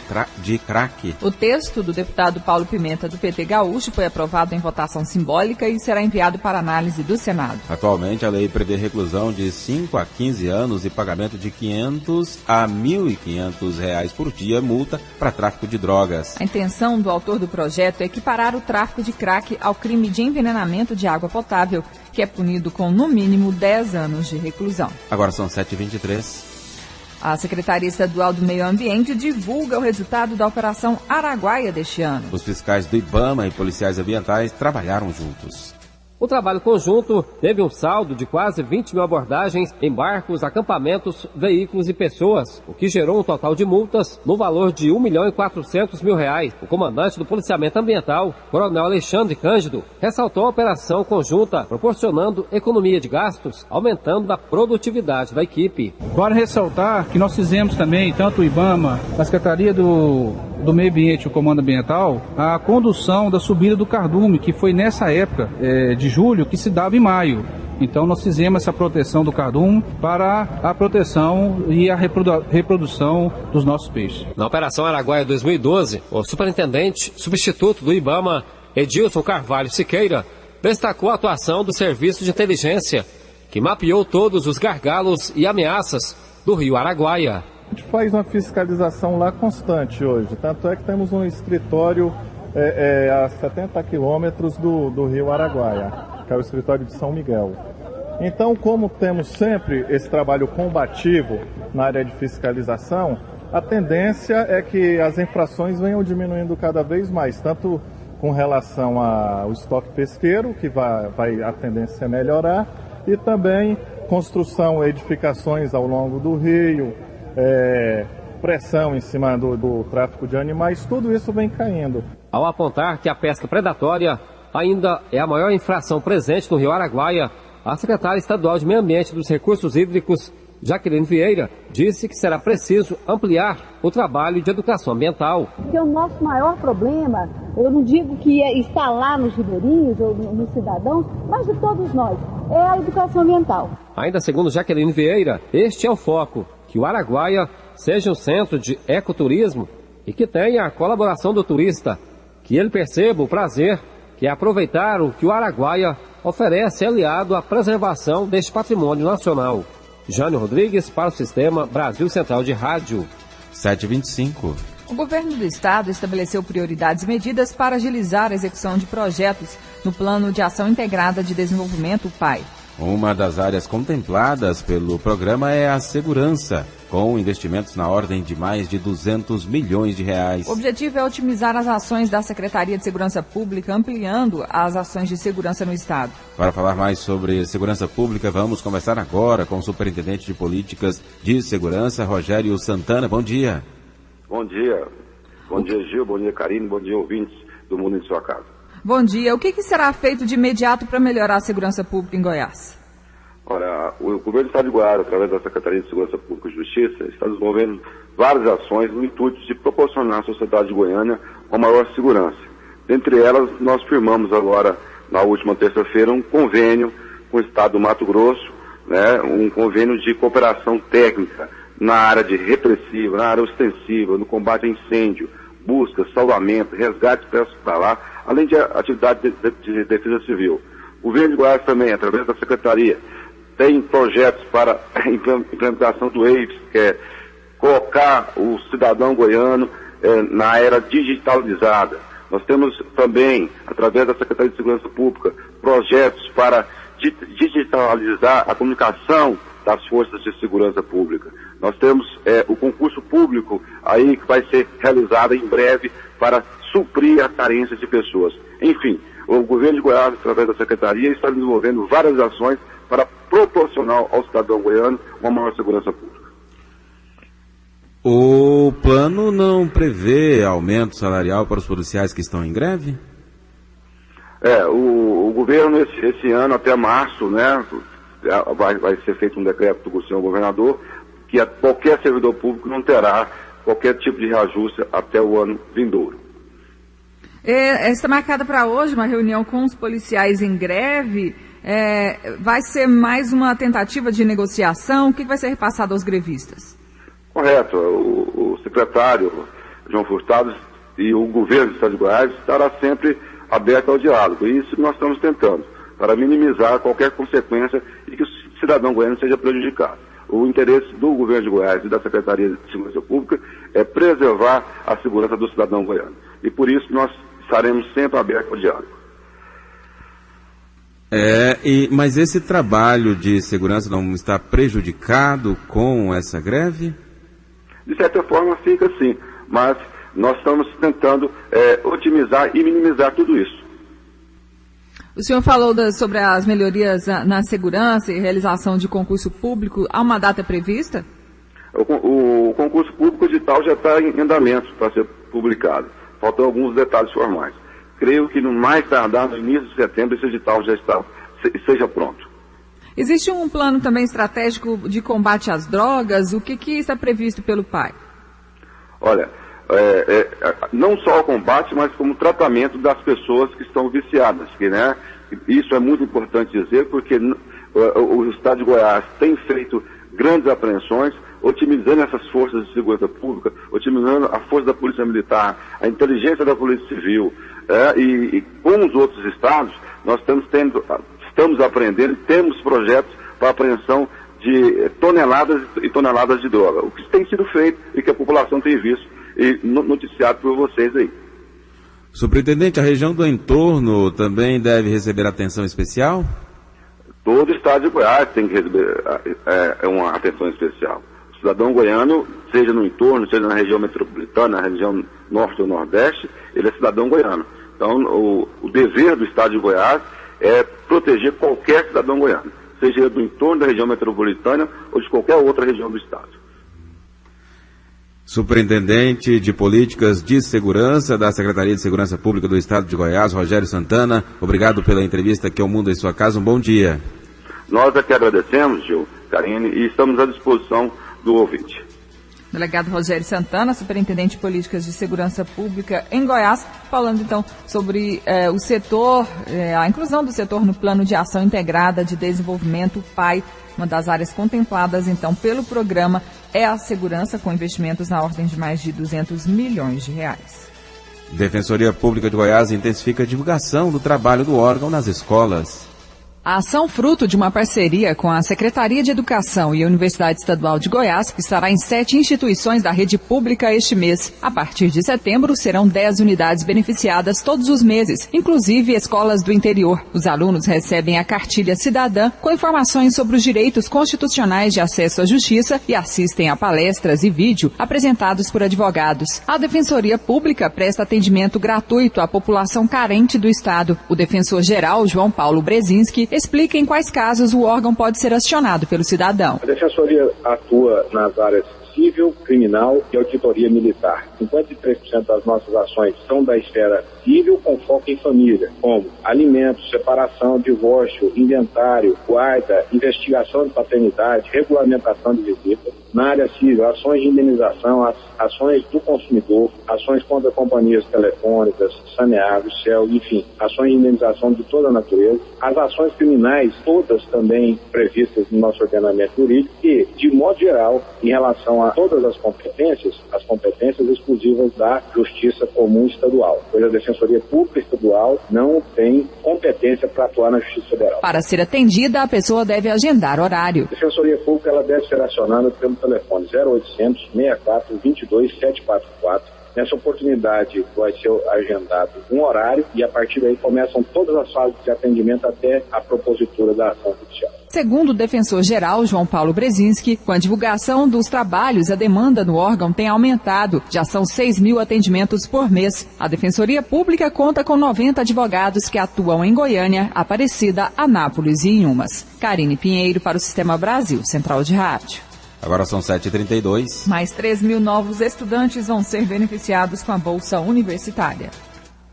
crack. O texto do deputado Paulo Pimenta, do PT Gaúcho, foi aprovado em votação simbólica e será enviado para análise do Senado. Atualmente, a lei prevê reclusão de 5 a 15 anos e pagamento de R$500 a R$1.500 por dia multa para tráfico de drogas. A intenção do autor do projeto é equiparar o tráfico de crack ao crime de envenenamento de água potável, que é punido com, no mínimo, 10 anos de reclusão. Agora são 7h23. A Secretaria Estadual do Meio Ambiente divulga o resultado da Operação Araguaia deste ano. Os fiscais do IBAMA e policiais ambientais trabalharam juntos. O trabalho conjunto teve um saldo de quase 20 mil abordagens em barcos, acampamentos, veículos e pessoas, o que gerou um total de multas no valor de R$1.400.000. O comandante do Policiamento Ambiental, Coronel Alexandre Cândido, ressaltou a operação conjunta, proporcionando economia de gastos, aumentando a produtividade da equipe. Vale ressaltar que nós fizemos também, tanto o IBAMA, a Secretaria do Meio Ambiente e o Comando Ambiental, a condução da subida do cardume, que foi nessa época de julho que se dava em maio. Então nós fizemos essa proteção do cardume para a proteção e a reprodução dos nossos peixes. Na Operação Araguaia 2012, o superintendente substituto do IBAMA, Edilson Carvalho Siqueira, destacou a atuação do Serviço de Inteligência, que mapeou todos os gargalos e ameaças do rio Araguaia. A gente faz uma fiscalização lá constante hoje, tanto é que temos um escritório a 70 quilômetros do rio Araguaia, que é o escritório de São Miguel. Então, como temos sempre esse trabalho combativo na área de fiscalização, a tendência é que as infrações venham diminuindo cada vez mais, tanto com relação ao estoque pesqueiro, que a tendência é melhorar, e também construção, edificações ao longo do rio, pressão em cima do tráfico de animais, tudo isso vem caindo. Ao apontar que a pesca predatória ainda é a maior infração presente no rio Araguaia, a secretária estadual de Meio Ambiente e dos Recursos Hídricos, Jaqueline Vieira disse que será preciso ampliar o trabalho de educação ambiental. Porque o nosso maior problema, eu não digo que está lá nos ribeirinhos ou nos cidadãos, mas de todos nós, é a educação ambiental. Ainda segundo Jaqueline Vieira, este é o foco, que o Araguaia seja um centro de ecoturismo e que tenha a colaboração do turista, que ele perceba o prazer que é aproveitar o que o Araguaia oferece aliado à preservação deste patrimônio nacional. Jânio Rodrigues para o Sistema Brasil Central de Rádio. 7h25. O governo do estado estabeleceu prioridades e medidas para agilizar a execução de projetos no Plano de Ação Integrada de Desenvolvimento, PAI. Uma das áreas contempladas pelo programa é a segurança, com investimentos na ordem de mais de 200 milhões de reais. O objetivo é otimizar as ações da Secretaria de Segurança Pública, ampliando as ações de segurança no estado. Para falar mais sobre segurança pública, vamos conversar agora com o Superintendente de Políticas de Segurança, Rogério Santana. Bom dia. Bom dia. Bom dia, Gil. Bom dia, Karine. Bom dia, ouvintes do Mundo em Sua Casa. Bom dia. O que será feito de imediato para melhorar a segurança pública em Goiás? Olha, o governo do estado de Goiás, através da Secretaria de Segurança Pública e Justiça, está desenvolvendo várias ações no intuito de proporcionar à sociedade de Goiânia uma maior segurança. Dentre elas, nós firmamos agora, na última terça-feira, um convênio com o estado do Mato Grosso, né, um convênio de cooperação técnica na área de repressiva, na área ostensiva, no combate a incêndio, busca, salvamento, resgate hospitalar, além de atividade de defesa civil. O governo de Goiás também, através da Secretaria, tem projetos para implementação do EIPS, que é colocar o cidadão goiano na era digitalizada. Nós temos também, através da Secretaria de Segurança Pública, projetos para digitalizar a comunicação das forças de segurança pública. Nós temos o concurso público aí que vai ser realizado em breve para suprir a carência de pessoas. Enfim, o governo de Goiás, através da Secretaria, está desenvolvendo várias ações para proporcionar ao cidadão goiano uma maior segurança pública. O plano não prevê aumento salarial para os policiais que estão em greve? O governo esse ano, até março, né, vai ser feito um decreto do senhor governador, que qualquer servidor público não terá qualquer tipo de reajuste até o ano vindouro. Está marcada para hoje uma reunião com os policiais em greve. Vai ser mais uma tentativa de negociação? O que vai ser repassado aos grevistas? Correto. O secretário João Furtado e o governo do estado de Goiás estará sempre aberto ao diálogo. E isso nós estamos tentando, para minimizar qualquer consequência e que o cidadão goiano seja prejudicado. O interesse do governo de Goiás e da Secretaria de Segurança Pública é preservar a segurança do cidadão goiano. E por isso nós estaremos sempre abertos ao diálogo. Mas esse trabalho de segurança não está prejudicado com essa greve? De certa forma fica sim, mas nós estamos tentando otimizar e minimizar tudo isso. O senhor falou sobre as melhorias na segurança e realização de concurso público. Há uma data prevista? O concurso público edital já está em andamento para ser publicado. Faltam alguns detalhes formais. Creio que no mais tardar, no início de setembro, esse edital já seja pronto. Existe um plano também estratégico de combate às drogas? O que está previsto pelo PAI? Olha, não só o combate, mas como o tratamento das pessoas que estão viciadas. Né? Isso é muito importante dizer, porque o estado de Goiás tem feito grandes apreensões, otimizando essas forças de segurança pública, otimizando a força da Polícia Militar, a inteligência da Polícia Civil, e com os outros estados, nós estamos aprendendo e temos projetos para apreensão de toneladas e toneladas de droga. O que tem sido feito e que a população tem visto e noticiado por vocês aí. Superintendente, a região do entorno também deve receber atenção especial? Todo o estado de Goiás tem que receber uma atenção especial. O cidadão goiano, seja no entorno, seja na região metropolitana, na região norte ou nordeste, ele é cidadão goiano. Então, o dever do estado de Goiás é proteger qualquer cidadão goiano, seja do entorno da região metropolitana ou de qualquer outra região do estado. Superintendente de Políticas de Segurança da Secretaria de Segurança Pública do Estado de Goiás, Rogério Santana, obrigado pela entrevista aqui ao Mundo em Sua Casa. Um bom dia. Nós aqui agradecemos, Gil, Karine, e estamos à disposição do ouvinte. Delegado Rogério Santana, superintendente de políticas de segurança pública em Goiás, falando então sobre o setor, a inclusão do setor no Plano de Ação Integrada de Desenvolvimento PAI. Uma das áreas contempladas então pelo programa é a segurança, com investimentos na ordem de mais de 200 milhões de reais. Defensoria Pública de Goiás intensifica a divulgação do trabalho do órgão nas escolas. A ação, fruto de uma parceria com a Secretaria de Educação e a Universidade Estadual de Goiás, estará em 7 instituições da rede pública este mês. A partir de setembro, serão 10 unidades beneficiadas todos os meses, inclusive escolas do interior. Os alunos recebem a cartilha cidadã com informações sobre os direitos constitucionais de acesso à justiça e assistem a palestras e vídeo apresentados por advogados. A Defensoria Pública presta atendimento gratuito à população carente do Estado. O defensor-geral, João Paulo Brezinski, explica em quais casos o órgão pode ser acionado pelo cidadão. A Defensoria atua nas áreas civil, criminal e auditoria militar. 53% das nossas ações são da esfera civil, com foco em família, como alimentos, separação, divórcio, inventário, guarda, investigação de paternidade, regulamentação de visitas. Na área civil, ações de indenização, ações do consumidor, ações contra companhias telefônicas, saneamento, CEL, enfim, ações de indenização de toda a natureza. As ações criminais, todas também previstas no nosso ordenamento jurídico e, de modo geral, em relação a todas as competências exclusivas da Justiça Comum Estadual, pois a Defensoria Pública Estadual não tem competência para atuar na Justiça Federal. Para ser atendida, a pessoa deve agendar horário. A Defensoria Pública ela deve ser acionada pelo telefone 0800 64 22 744. Nessa oportunidade vai ser agendado um horário e a partir daí começam todas as fases de atendimento até a propositura da ação judicial. Segundo o defensor-geral João Paulo Brezinski, com a divulgação dos trabalhos, a demanda no órgão tem aumentado. Já são 6 mil atendimentos por mês. A Defensoria Pública conta com 90 advogados que atuam em Goiânia, Aparecida, Anápolis e Inhumas. Karine Pinheiro para o Sistema Brasil, Central de Rádio. Agora são 7h32. Mais 3 mil novos estudantes vão ser beneficiados com a Bolsa Universitária.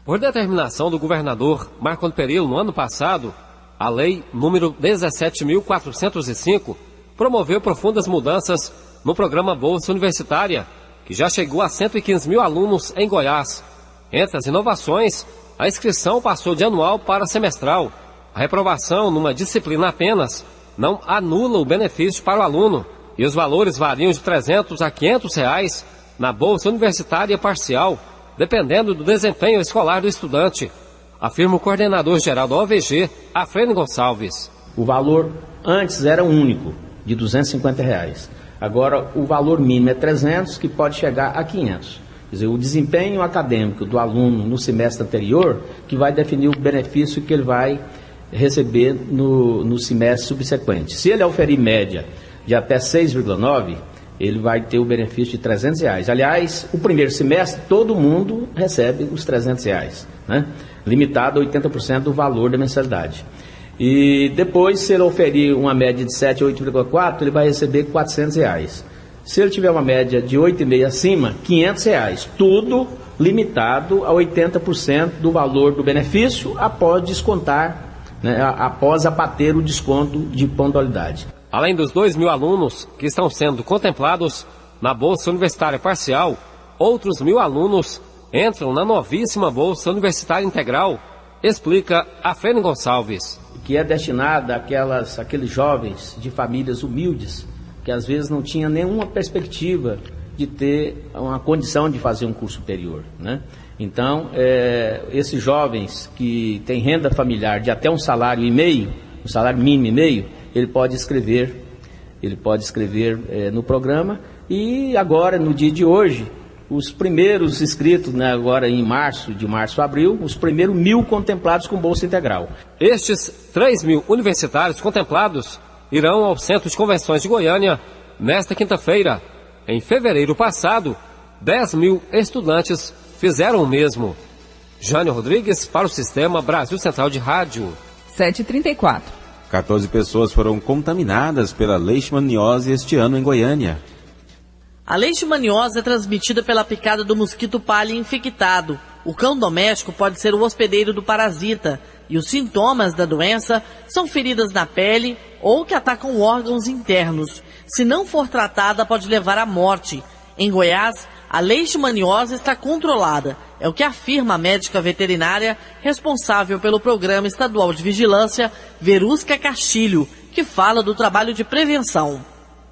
Por determinação do governador Marco Perillo, no ano passado, a lei número 17.405 promoveu profundas mudanças no programa Bolsa Universitária, que já chegou a 115 mil alunos em Goiás. Entre as inovações, a inscrição passou de anual para semestral. A reprovação numa disciplina apenas não anula o benefício para o aluno. E os valores variam de R$300 a R$500 na Bolsa Universitária Parcial, dependendo do desempenho escolar do estudante, afirma o coordenador-geral da OVG, Afrânio Gonçalves. O valor antes era único, de R$250. Agora o valor mínimo é 300, que pode chegar a 500. Quer dizer, o desempenho acadêmico do aluno no semestre anterior que vai definir o benefício que ele vai receber no semestre subsequente. Se ele auferir média de até 6,9, ele vai ter o benefício de R$300. Aliás, o primeiro semestre todo mundo recebe os R$300, né? Limitado a 80% do valor da mensalidade. E depois, se ele oferir uma média de 7 a 8,4, ele vai receber R$400. Se ele tiver uma média de 8,5 acima, R$500. Tudo limitado a 80% do valor do benefício após descontar, né, após abater o desconto de pontualidade. Além dos 2 mil alunos que estão sendo contemplados na Bolsa Universitária Parcial, outros 1.000 alunos entram na novíssima Bolsa Universitária Integral, explica Afrânio Gonçalves. Que é destinada àqueles jovens de famílias humildes, que às vezes não tinham nenhuma perspectiva de ter uma condição de fazer um curso superior, né? Então, esses jovens que têm renda familiar de até um salário mínimo e meio, ele pode escrever no programa. E agora, no dia de hoje, os primeiros inscritos, né, agora de março a abril, os primeiros 1.000 contemplados com Bolsa Integral. Estes 3 mil universitários contemplados irão ao Centro de Convenções de Goiânia nesta quinta-feira. Em fevereiro passado, 10 mil estudantes fizeram o mesmo. Jânio Rodrigues para o Sistema Brasil Central de Rádio. 7h34. 14 pessoas foram contaminadas pela leishmaniose este ano em Goiânia. A leishmaniose é transmitida pela picada do mosquito palha infectado. O cão doméstico pode ser o hospedeiro do parasita e os sintomas da doença são feridas na pele, ou que atacam órgãos internos. Se não for tratada, pode levar à morte. Em Goiás, a leishmaniose está controlada. É o que afirma a médica veterinária responsável pelo Programa Estadual de Vigilância, Verusca Castilho, que fala do trabalho de prevenção.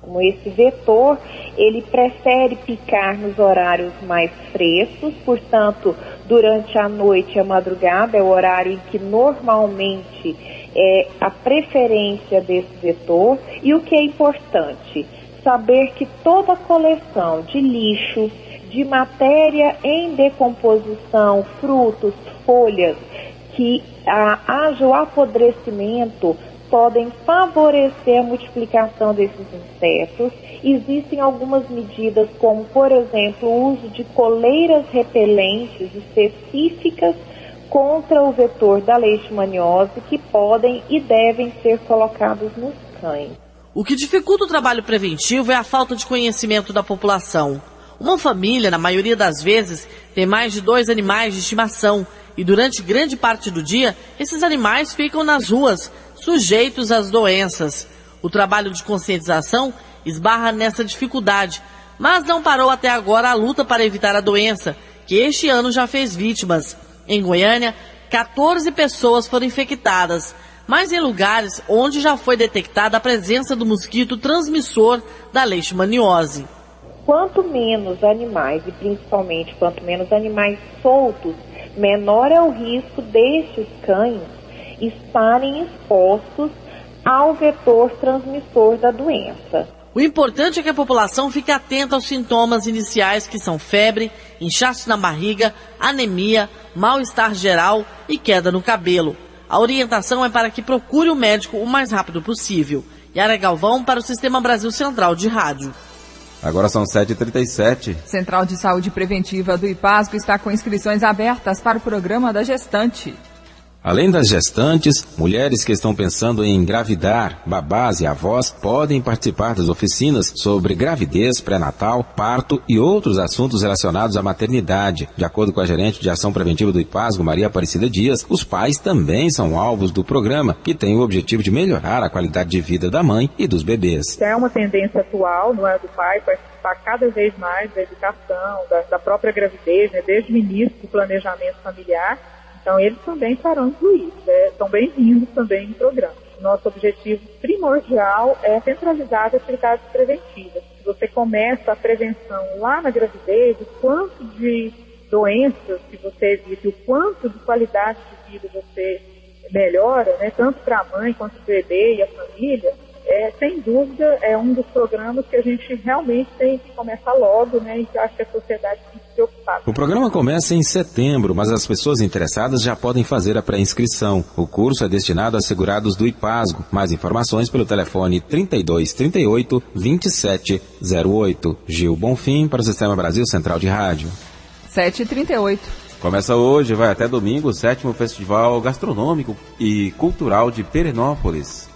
Como esse vetor, ele prefere picar nos horários mais frescos, portanto, durante a noite e a madrugada é o horário em que normalmente é a preferência desse vetor. E o que é importante? Saber que toda coleção de lixo, de matéria em decomposição, frutos, folhas, que haja o apodrecimento, podem favorecer a multiplicação desses insetos. Existem algumas medidas, como, por exemplo, o uso de coleiras repelentes específicas contra o vetor da leishmaniose, que podem e devem ser colocados nos cães. O que dificulta o trabalho preventivo é a falta de conhecimento da população. Uma família, na maioria das vezes, tem mais de 2 animais de estimação e durante grande parte do dia, esses animais ficam nas ruas, sujeitos às doenças. O trabalho de conscientização esbarra nessa dificuldade, mas não parou até agora a luta para evitar a doença, que este ano já fez vítimas. Em Goiânia, 14 pessoas foram infectadas, mas em lugares onde já foi detectada a presença do mosquito transmissor da leishmaniose. Quanto menos animais, e principalmente quanto menos animais soltos, menor é o risco destes cães estarem expostos ao vetor transmissor da doença. O importante é que a população fique atenta aos sintomas iniciais, que são febre, inchaço na barriga, anemia, mal-estar geral e queda no cabelo. A orientação é para que procure o médico o mais rápido possível. Yara Galvão para o Sistema Brasil Central de Rádio. Agora são 7h37. Central de Saúde Preventiva do IPASGO está com inscrições abertas para o programa da gestante. Além das gestantes, mulheres que estão pensando em engravidar, babás e avós podem participar das oficinas sobre gravidez, pré-natal, parto e outros assuntos relacionados à maternidade. De acordo com a gerente de ação preventiva do IPASGO, Maria Aparecida Dias, os pais também são alvos do programa, que tem o objetivo de melhorar a qualidade de vida da mãe e dos bebês. É uma tendência atual, não é, do pai participar cada vez mais da educação, da própria gravidez, né, desde o início do planejamento familiar. Então, eles também estarão incluídos, são bem-vindos também no programa. Nosso objetivo primordial é centralizar as atividades preventivas. Se você começa a prevenção lá na gravidez, o quanto de doenças que você evita, o quanto de qualidade de vida você melhora, né, tanto para a mãe quanto o bebê e a família, sem dúvida é um dos programas que a gente realmente tem que começar logo, né, e que eu acho que a sociedade tem que se preocupar. O programa começa em setembro, mas as pessoas interessadas já podem fazer a pré-inscrição. O curso é destinado a segurados do IPASGO. Mais informações pelo telefone 3238 2708. Gil Bonfim para o Sistema Brasil Central de Rádio. 7h38. Começa hoje, vai até domingo, o 7º Festival Gastronômico e Cultural de Perinópolis.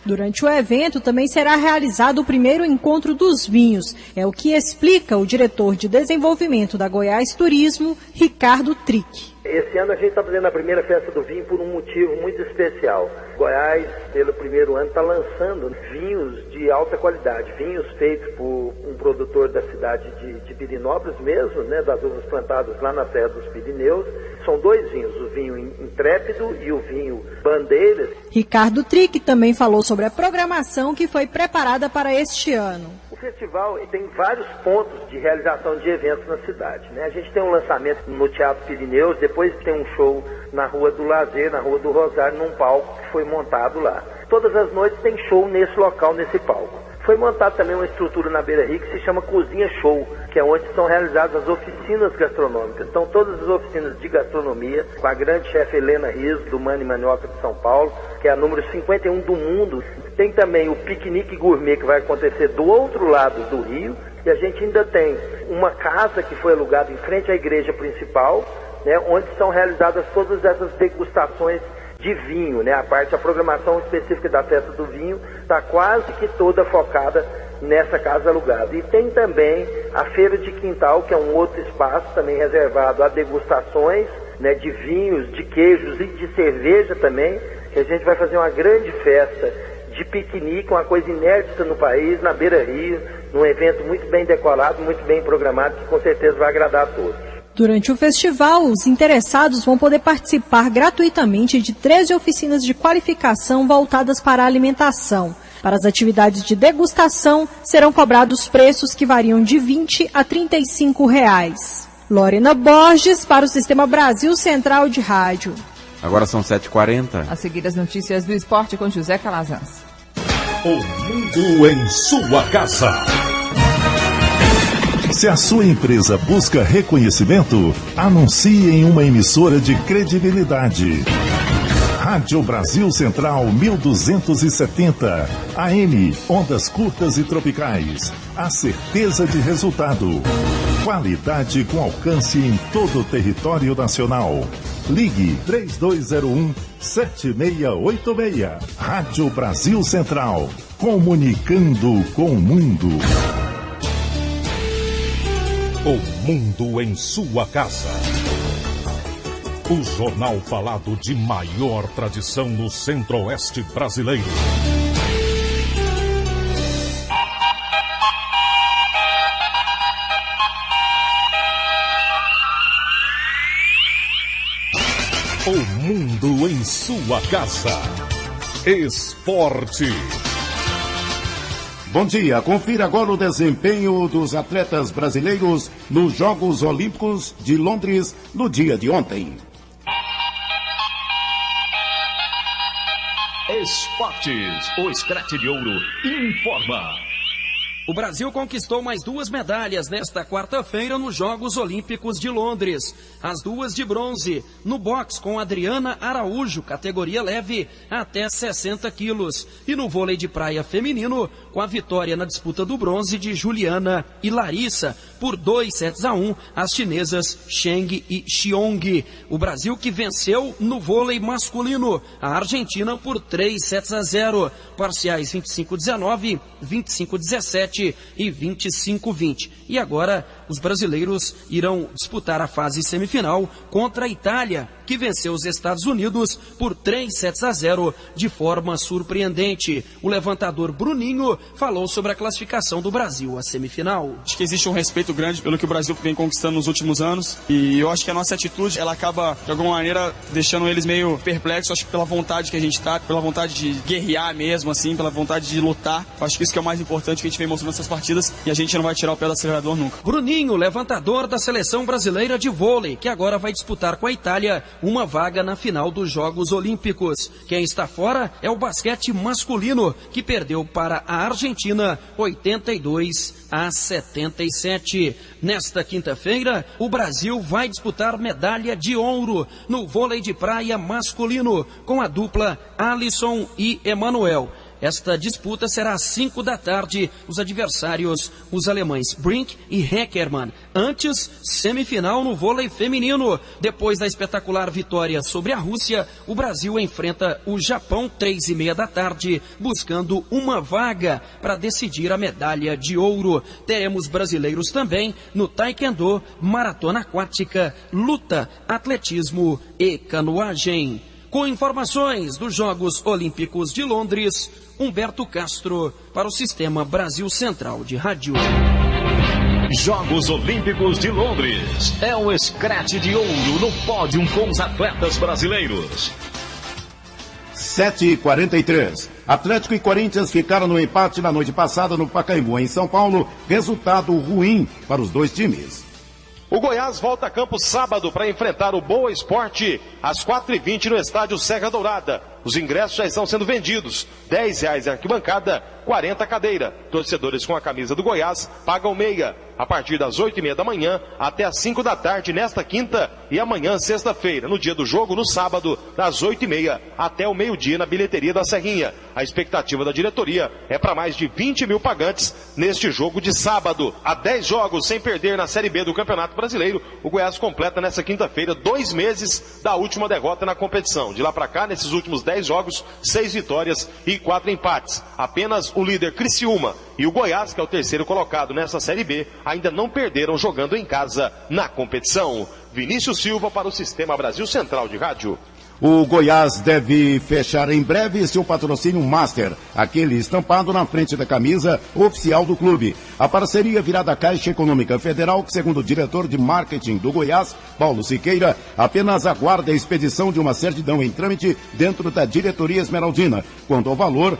Durante o evento também será realizado o primeiro encontro dos vinhos. É o que explica o diretor de desenvolvimento da Goiás Turismo, Ricardo Trick. Esse ano a gente está fazendo a primeira festa do vinho por um motivo muito especial. Goiás, pelo primeiro ano, está lançando vinhos de alta qualidade, vinhos feitos por um produtor da cidade de Pirinópolis mesmo, né, das uvas plantadas lá na Serra dos Pirineus. São 2 vinhos, o vinho Intrépido e o vinho Bandeiras. Ricardo Trick também falou sobre a programação que foi preparada para este ano. O festival tem vários pontos de realização de eventos na cidade, né? A gente tem um lançamento no Teatro Pirineus, depois tem um show na Rua do Lazer, na Rua do Rosário, num palco que foi montado lá. Todas as noites tem show nesse local, nesse palco. Foi montada também uma estrutura na Beira Rio que se chama Cozinha Show, que é onde são realizadas as oficinas gastronômicas. Então todas as oficinas de gastronomia, com a grande chefe Helena Riso, do Mani Manioca de São Paulo, que é a número 51 do mundo. Tem também o piquenique gourmet que vai acontecer do outro lado do rio. E a gente ainda tem uma casa que foi alugada em frente à igreja principal, né, onde são realizadas todas essas degustações de vinho, né? A programação específica da festa do vinho está quase que toda focada nessa casa alugada. E tem também a Feira de Quintal, que é um outro espaço também reservado a degustações, né, de vinhos, de queijos e de cerveja também, que a gente vai fazer uma grande festa de piquenique, uma coisa inédita no país, na Beira-Rio, num evento muito bem decorado, muito bem programado, que com certeza vai agradar a todos. Durante o festival, os interessados vão poder participar gratuitamente de 13 oficinas de qualificação voltadas para a alimentação. Para as atividades de degustação, serão cobrados preços que variam de R$20 a R$35. Lorena Borges, para o Sistema Brasil Central de Rádio. Agora são 7h40. A seguir as notícias do esporte com José Calazans. O mundo em sua casa. Se a sua empresa busca reconhecimento, anuncie em uma emissora de credibilidade. Rádio Brasil Central 1270, AM, ondas curtas e tropicais. A certeza de resultado. Qualidade com alcance em todo o território nacional. Ligue 3201-7686. Rádio Brasil Central. Comunicando com o mundo. O mundo em sua casa. O jornal falado de maior tradição no Centro-Oeste brasileiro. O mundo em sua casa. Esporte. Bom dia, confira agora o desempenho dos atletas brasileiros nos Jogos Olímpicos de Londres no dia de ontem. Esportes, o Scratch de Ouro informa. O Brasil conquistou mais 2 medalhas nesta quarta-feira nos Jogos Olímpicos de Londres. As 2 de bronze, no boxe com Adriana Araújo, categoria leve, até 60 quilos. E no vôlei de praia feminino, com a vitória na disputa do bronze de Juliana e Larissa, por 2-1, as chinesas Cheng e Xiong. O Brasil que venceu no vôlei masculino, a Argentina por 3-0, parciais 25-19, 25-17 e 25-20. E agora os brasileiros irão disputar a fase semifinal contra a Itália, que venceu os Estados Unidos por 3-0 de forma surpreendente. O levantador Bruninho falou sobre a classificação do Brasil à semifinal. Acho que existe um respeito grande pelo que o Brasil vem conquistando nos últimos anos, e eu acho que a nossa atitude, ela acaba de alguma maneira deixando eles meio perplexos, acho que pela vontade que a gente tá, pela vontade de guerrear mesmo, assim, pela vontade de lutar. Acho que isso que é o mais importante que a gente vem mostrando nessas partidas, e a gente não vai tirar o pé do acelerador nunca. Bruninho, levantador da seleção brasileira de vôlei, que agora vai disputar com a Itália uma vaga na final dos Jogos Olímpicos. Quem está fora é o basquete masculino, que perdeu para a Argentina 82-77. Nesta quinta-feira, o Brasil vai disputar medalha de ouro no vôlei de praia masculino, com a dupla Alisson e Emanuel. Esta disputa será às 5 da tarde. Os adversários, os alemães Brink e Heckermann. Antes, semifinal no vôlei feminino. Depois da espetacular vitória sobre a Rússia, o Brasil enfrenta o Japão 3:30 da tarde, buscando uma vaga para decidir a medalha de ouro. Teremos brasileiros também no taekwondo, maratona aquática, luta, atletismo e canoagem. Com informações dos Jogos Olímpicos de Londres, Humberto Castro, para o Sistema Brasil Central de Rádio. Jogos Olímpicos de Londres. É o Scratch de Ouro no pódio com os atletas brasileiros. 7h43. Atlético e Corinthians ficaram no empate na noite passada no Pacaembu, em São Paulo. Resultado ruim para os dois times. O Goiás volta a campo sábado para enfrentar o Boa Esporte às 4h20 no estádio Serra Dourada. Os ingressos já estão sendo vendidos. R$10 a arquibancada, 40 a cadeira. Torcedores com a camisa do Goiás pagam meia. A partir das 8h30 da manhã até as 5 da tarde nesta quinta e amanhã, sexta-feira, no dia do jogo, no sábado, das 8h30 até o meio-dia na bilheteria da Serrinha. A expectativa da diretoria é para mais de 20 mil pagantes neste jogo de sábado. Há 10 jogos sem perder na Série B do Campeonato Brasileiro, o Goiás completa nesta quinta-feira 2 meses da última derrota na competição. De lá para cá, nesses últimos 10 jogos, 6 vitórias e 4 empates. Apenas o líder Criciúma e o Goiás, que é o terceiro colocado nessa Série B, ainda não perderam jogando em casa na competição. Vinícius Silva para o Sistema Brasil Central de Rádio. O Goiás deve fechar em breve seu patrocínio Master, aquele estampado na frente da camisa oficial do clube. A parceria virá da Caixa Econômica Federal, que, segundo o diretor de marketing do Goiás, Paulo Siqueira, apenas aguarda a expedição de uma certidão em trâmite dentro da diretoria esmeraldina. Quanto ao valor,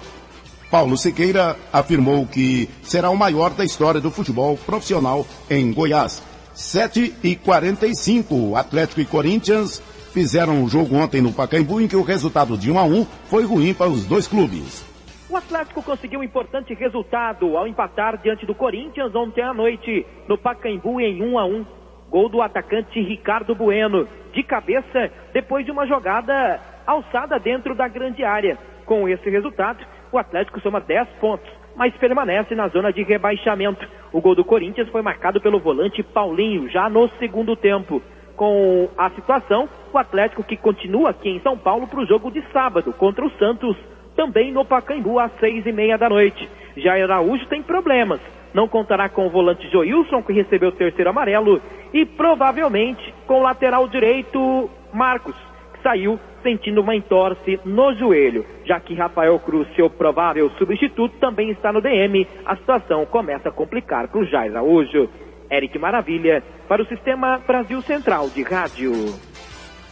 Paulo Siqueira afirmou que será o maior da história do futebol profissional em Goiás. 7h45, Atlético e Corinthians fizeram um jogo ontem no Pacaembu, em que o resultado de 1-1 foi ruim para os dois clubes. O Atlético conseguiu um importante resultado ao empatar diante do Corinthians ontem à noite no Pacaembu em 1-1. Gol do atacante Ricardo Bueno, de cabeça, depois de uma jogada alçada dentro da grande área. Com esse resultado, o Atlético soma 10 pontos, mas permanece na zona de rebaixamento. O gol do Corinthians foi marcado pelo volante Paulinho, já no segundo tempo. Com a situação, o Atlético, que continua aqui em São Paulo para o jogo de sábado contra o Santos, também no Pacaembu às 6h30 da noite. Jair Araújo tem problemas, não contará com o volante Joilson, que recebeu o terceiro amarelo, e provavelmente com o lateral direito Marcos, que saiu sentindo uma entorse no joelho. Já que Rafael Cruz, seu provável substituto, também está no DM, a situação começa a complicar para o Jair Araújo. Eric Maravilha, para o Sistema Brasil Central de Rádio.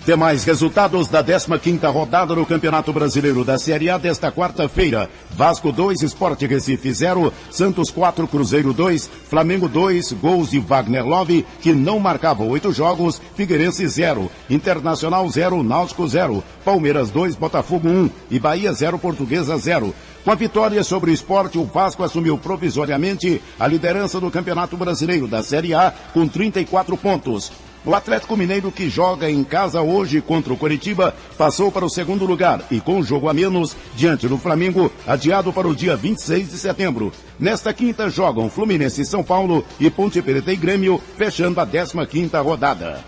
Demais resultados da 15ª rodada do Campeonato Brasileiro da Série A desta quarta-feira. Vasco 2, Sport Recife 0, Santos 4, Cruzeiro 2, Flamengo 2, gols de Wagner Love, que não marcava 8 jogos, Figueirense 0, Internacional 0, Náutico 0, Palmeiras 2, Botafogo 1 e Bahia 0, Portuguesa 0. Com a vitória sobre o Sport, o Vasco assumiu provisoriamente a liderança do Campeonato Brasileiro da Série A com 34 pontos. O Atlético Mineiro, que joga em casa hoje contra o Coritiba, passou para o segundo lugar e, com o jogo a menos, diante do Flamengo, adiado para o dia 26 de setembro. Nesta quinta jogam Fluminense e São Paulo e Ponte Preta e Grêmio, fechando a 15ª rodada.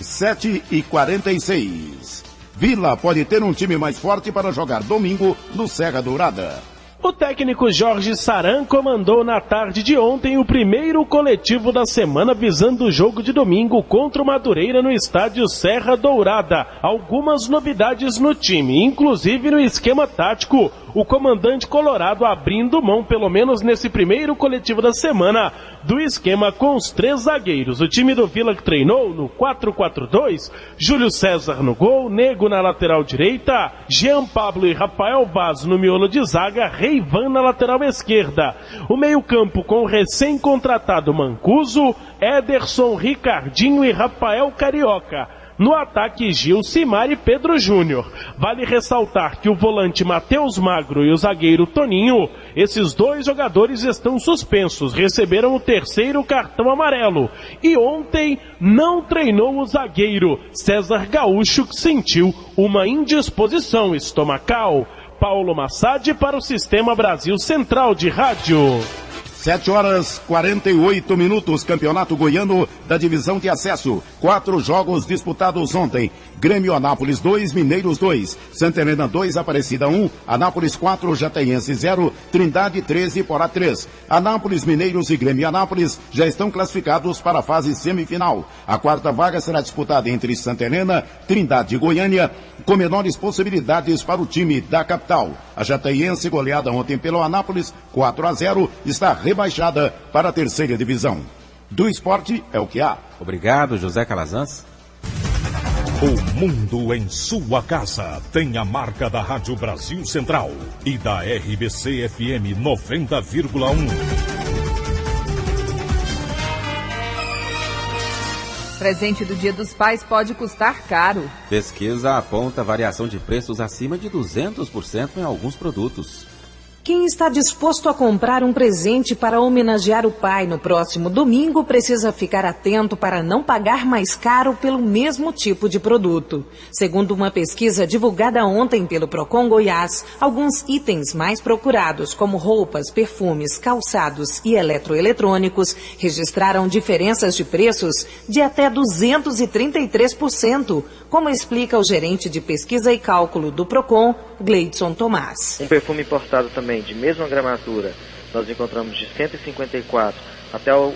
7h46. Vila pode ter um time mais forte para jogar domingo no Serra Dourada. O técnico Jorge Saran comandou na tarde de ontem o primeiro coletivo da semana visando o jogo de domingo contra o Madureira no estádio Serra Dourada. Algumas novidades no time, inclusive no esquema tático. O comandante colorado abrindo mão, pelo menos nesse primeiro coletivo da semana, do esquema com os 3 zagueiros. O time do Vila que treinou no 4-4-2, Júlio César no gol, Nego na lateral direita, Jean Pablo e Rafael Vaz no miolo de zaga, Reivan na lateral esquerda. O meio-campo com o recém-contratado Mancuso, Ederson, Ricardinho e Rafael Carioca. No ataque, Gil, Simar e Pedro Júnior. Vale ressaltar que o volante Matheus Magro e o zagueiro Toninho, esses 2 jogadores estão suspensos, receberam o 3º cartão amarelo. E ontem não treinou o zagueiro César Gaúcho, que sentiu uma indisposição estomacal. Paulo Massad para o Sistema Brasil Central de Rádio. 7h48, Campeonato Goiano da Divisão de Acesso. 4 jogos disputados ontem. Grêmio Anápolis 2, Mineiros 2, Santa Helena 2, Aparecida 1, Anápolis 4, Jataiense 0, Trindade 13, Porá 3. Anápolis, Mineiros e Grêmio Anápolis já estão classificados para a fase semifinal. A 4ª vaga será disputada entre Santa Helena, Trindade e Goiânia, com menores possibilidades para o time da capital. A Jataiense, goleada ontem pelo Anápolis 4-0, está rebaixada para a 3ª divisão. Do esporte é o que há. Obrigado, José Calazans. O mundo em sua casa tem a marca da Rádio Brasil Central e da RBC FM 90,1. Presente do Dia dos Pais pode custar caro. Pesquisa aponta variação de preços acima de 200% em alguns produtos. Quem está disposto a comprar um presente para homenagear o pai no próximo domingo precisa ficar atento para não pagar mais caro pelo mesmo tipo de produto. Segundo uma pesquisa divulgada ontem pelo Procon Goiás, alguns itens mais procurados, como roupas, perfumes, calçados e eletroeletrônicos, registraram diferenças de preços de até 233%, como explica o gerente de pesquisa e cálculo do Procon, Gleidson Tomás. Um perfume importado também de mesma gramatura, nós encontramos de 154 até o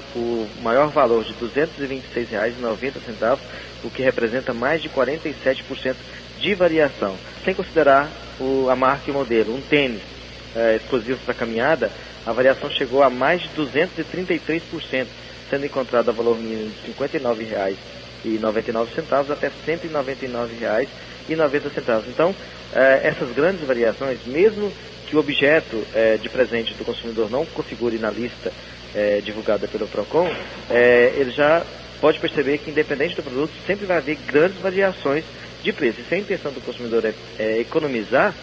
maior valor de R$ 226,90, o que representa mais de 47% de variação. Sem considerar a marca e o modelo, um tênis exclusivo para caminhada, a variação chegou a mais de 233%, sendo encontrada a valor mínimo de R$ 59,99 até R$ 199,90. Então, essas grandes variações, mesmo que o objeto de presente do consumidor não configure na lista divulgada pelo PROCON, ele já pode perceber que, independente do produto, sempre vai haver grandes variações de preço. E se a intenção do consumidor é economizar,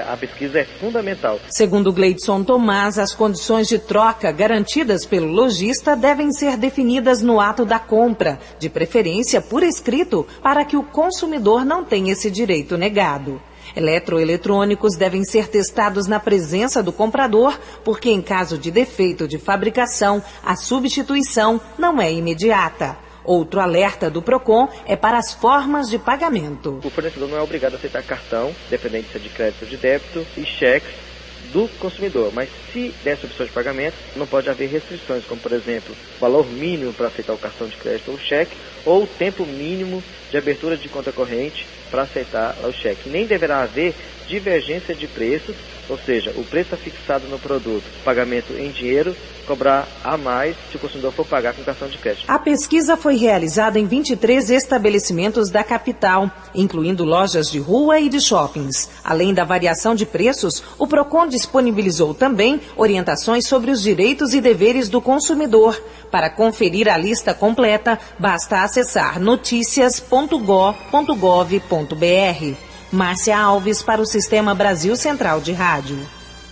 a pesquisa é fundamental. Segundo Gleidson Tomás, as condições de troca garantidas pelo lojista devem ser definidas no ato da compra, de preferência por escrito, para que o consumidor não tenha esse direito negado. Eletroeletrônicos devem ser testados na presença do comprador, porque em caso de defeito de fabricação, a substituição não é imediata. Outro alerta do PROCON é para as formas de pagamento. O fornecedor não é obrigado a aceitar cartão, dependente se é de crédito ou de débito, e cheques do consumidor. Mas se dessa opção de pagamento, não pode haver restrições, como por exemplo, valor mínimo para aceitar o cartão de crédito ou cheque, ou tempo mínimo de abertura de conta corrente para aceitar o cheque. Nem deverá haver divergência de preços, ou seja, o preço é fixado no produto, pagamento em dinheiro, cobrar a mais se o consumidor for pagar com cartão de crédito. A pesquisa foi realizada em 23 estabelecimentos da capital, incluindo lojas de rua e de shoppings. Além da variação de preços, o PROCON disponibilizou também orientações sobre os direitos e deveres do consumidor. Para conferir a lista completa, basta acessar noticias.go.gov.br. Márcia Alves para o Sistema Brasil Central de Rádio.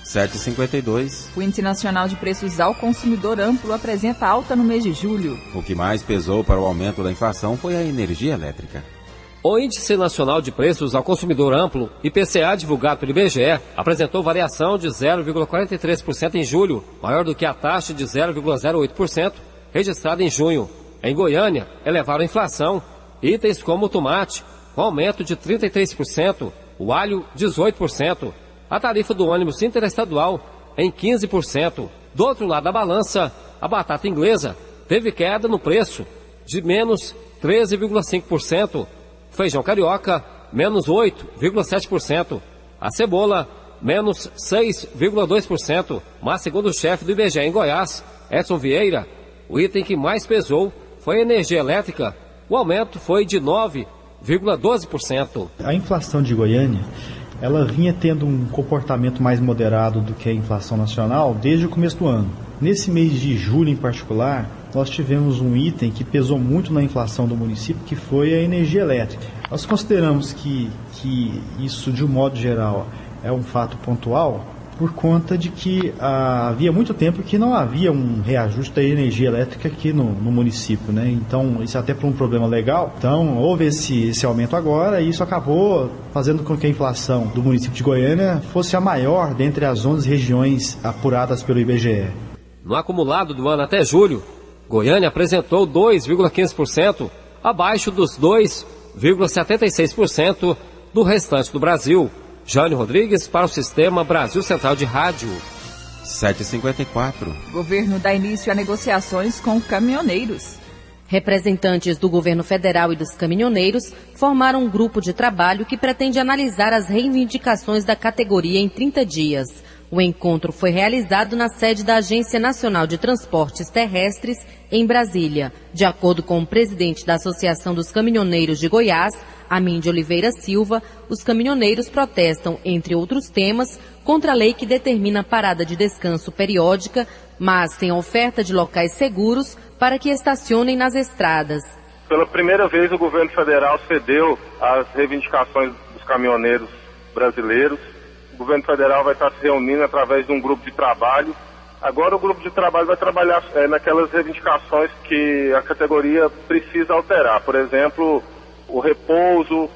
7h52. O Índice Nacional de Preços ao Consumidor Amplo apresenta alta no mês de julho. O que mais pesou para o aumento da inflação foi a energia elétrica. O Índice Nacional de Preços ao Consumidor Amplo, IPCA, divulgado pelo IBGE, apresentou variação de 0,43% em julho, maior do que a taxa de 0,08% registrada em junho. Em Goiânia, elevaram a inflação. Itens como o tomate, com aumento de 33%, o alho 18%, a tarifa do ônibus interestadual em 15%. Do outro lado da balança, a batata inglesa teve queda no preço de menos 13,5%, feijão carioca menos 8,7%, a cebola menos 6,2%, mas segundo o chefe do IBGE em Goiás, Edson Vieira, o item que mais pesou foi a energia elétrica. O aumento foi de 9,12%. A inflação de Goiânia, ela vinha tendo um comportamento mais moderado do que a inflação nacional desde o começo do ano. Nesse mês de julho em particular, nós tivemos um item que pesou muito na inflação do município, que foi a energia elétrica. Nós consideramos que isso, de um modo geral, é um fato pontual, por conta de que havia muito tempo que não havia um reajuste da energia elétrica aqui no município, né? Então, isso até por um problema legal. Então, houve esse aumento agora e isso acabou fazendo com que a inflação do município de Goiânia fosse a maior dentre as 11 regiões apuradas pelo IBGE. No acumulado do ano até julho, Goiânia apresentou 2,15%, abaixo dos 2,76% do restante do Brasil. Jânio Rodrigues para o Sistema Brasil Central de Rádio. 7h54. O governo dá início a negociações com caminhoneiros. Representantes do governo federal e dos caminhoneiros formaram um grupo de trabalho que pretende analisar as reivindicações da categoria em 30 dias. O encontro foi realizado na sede da Agência Nacional de Transportes Terrestres, em Brasília. De acordo com o presidente da Associação dos Caminhoneiros de Goiás, Amin de Oliveira Silva, os caminhoneiros protestam, entre outros temas, contra a lei que determina a parada de descanso periódica, mas sem oferta de locais seguros para que estacionem nas estradas. Pela primeira vez, o governo federal cedeu às reivindicações dos caminhoneiros brasileiros. O governo federal vai estar se reunindo através de um grupo de trabalho. Agora o grupo de trabalho vai trabalhar naquelas reivindicações que a categoria precisa alterar. Por exemplo, o repouso,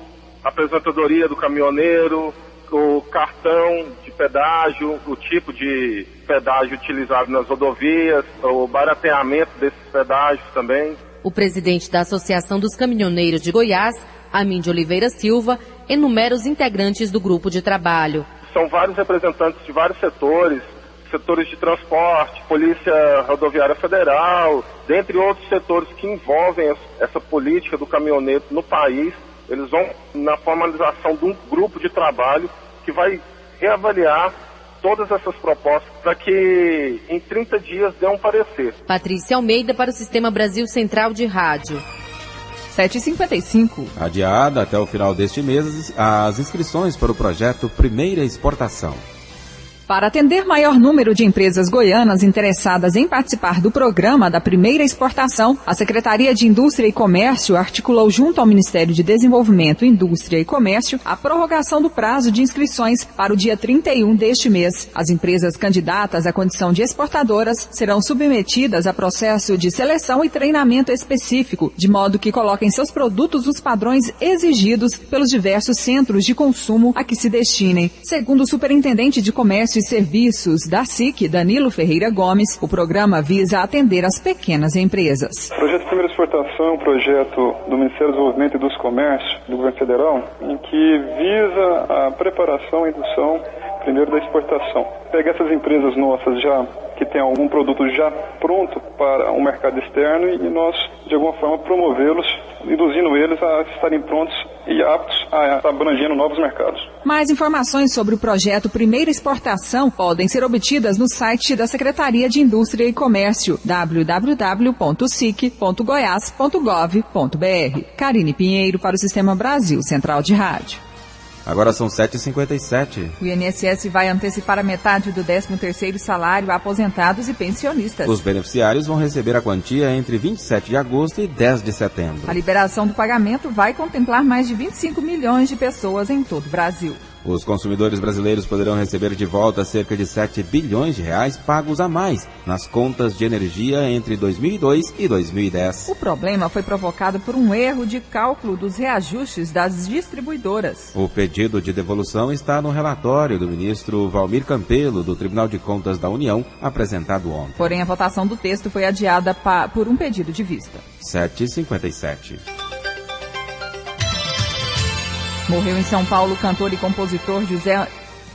a aposentadoria do caminhoneiro, o cartão de pedágio, o tipo de pedágio utilizado nas rodovias, o barateamento desses pedágios também. O presidente da Associação dos Caminhoneiros de Goiás, Amin de Oliveira Silva, enumera os integrantes do grupo de trabalho. São vários representantes de vários setores de transporte, Polícia Rodoviária Federal, dentre outros setores que envolvem essa política do caminhoneiro no país. eles vão na formalização de um grupo de trabalho que vai reavaliar todas essas propostas para que em 30 dias dê um parecer. Patrícia Almeida para o Sistema Brasil Central de Rádio. 7h55. Adiada até o final deste mês as inscrições para o projeto Primeira Exportação. Para atender maior número de empresas goianas interessadas em participar do programa da Primeira Exportação, a Secretaria de Indústria e Comércio articulou junto ao Ministério de Desenvolvimento, Indústria e Comércio a prorrogação do prazo de inscrições para o dia 31 deste mês. As empresas candidatas à condição de exportadoras serão submetidas a processo de seleção e treinamento específico, de modo que coloquem seus produtos nos padrões exigidos pelos diversos centros de consumo a que se destinem. Segundo o superintendente de Comércio e Serviços da SIC, Danilo Ferreira Gomes, o programa visa atender as pequenas empresas. O projeto Primeira Exportação é um projeto do Ministério do Desenvolvimento e dos Comércios do Governo Federal, em que visa a preparação e indução primeiro da exportação. Pegar essas empresas nossas já que tem algum produto já pronto para o mercado externo e nós, de alguma forma, promovê-los, induzindo eles a estarem prontos e aptos a estar abrangendo novos mercados. Mais informações sobre o projeto Primeira Exportação podem ser obtidas no site da Secretaria de Indústria e Comércio, www.sic.goias.gov.br. Karine Pinheiro para o Sistema Brasil Central de Rádio. Agora são 7h57. O INSS vai antecipar a metade do 13º salário a aposentados e pensionistas. Os beneficiários vão receber a quantia entre 27 de agosto e 10 de setembro. A liberação do pagamento vai contemplar mais de 25 milhões de pessoas em todo o Brasil. Os consumidores brasileiros poderão receber de volta cerca de 7 bilhões de reais pagos a mais nas contas de energia entre 2002 e 2010. O problema foi provocado por um erro de cálculo dos reajustes das distribuidoras. O pedido de devolução está no relatório do ministro Valmir Campelo, do Tribunal de Contas da União, apresentado ontem. Porém, a votação do texto foi adiada por um pedido de vista. 7h57. Morreu em São Paulo o cantor e compositor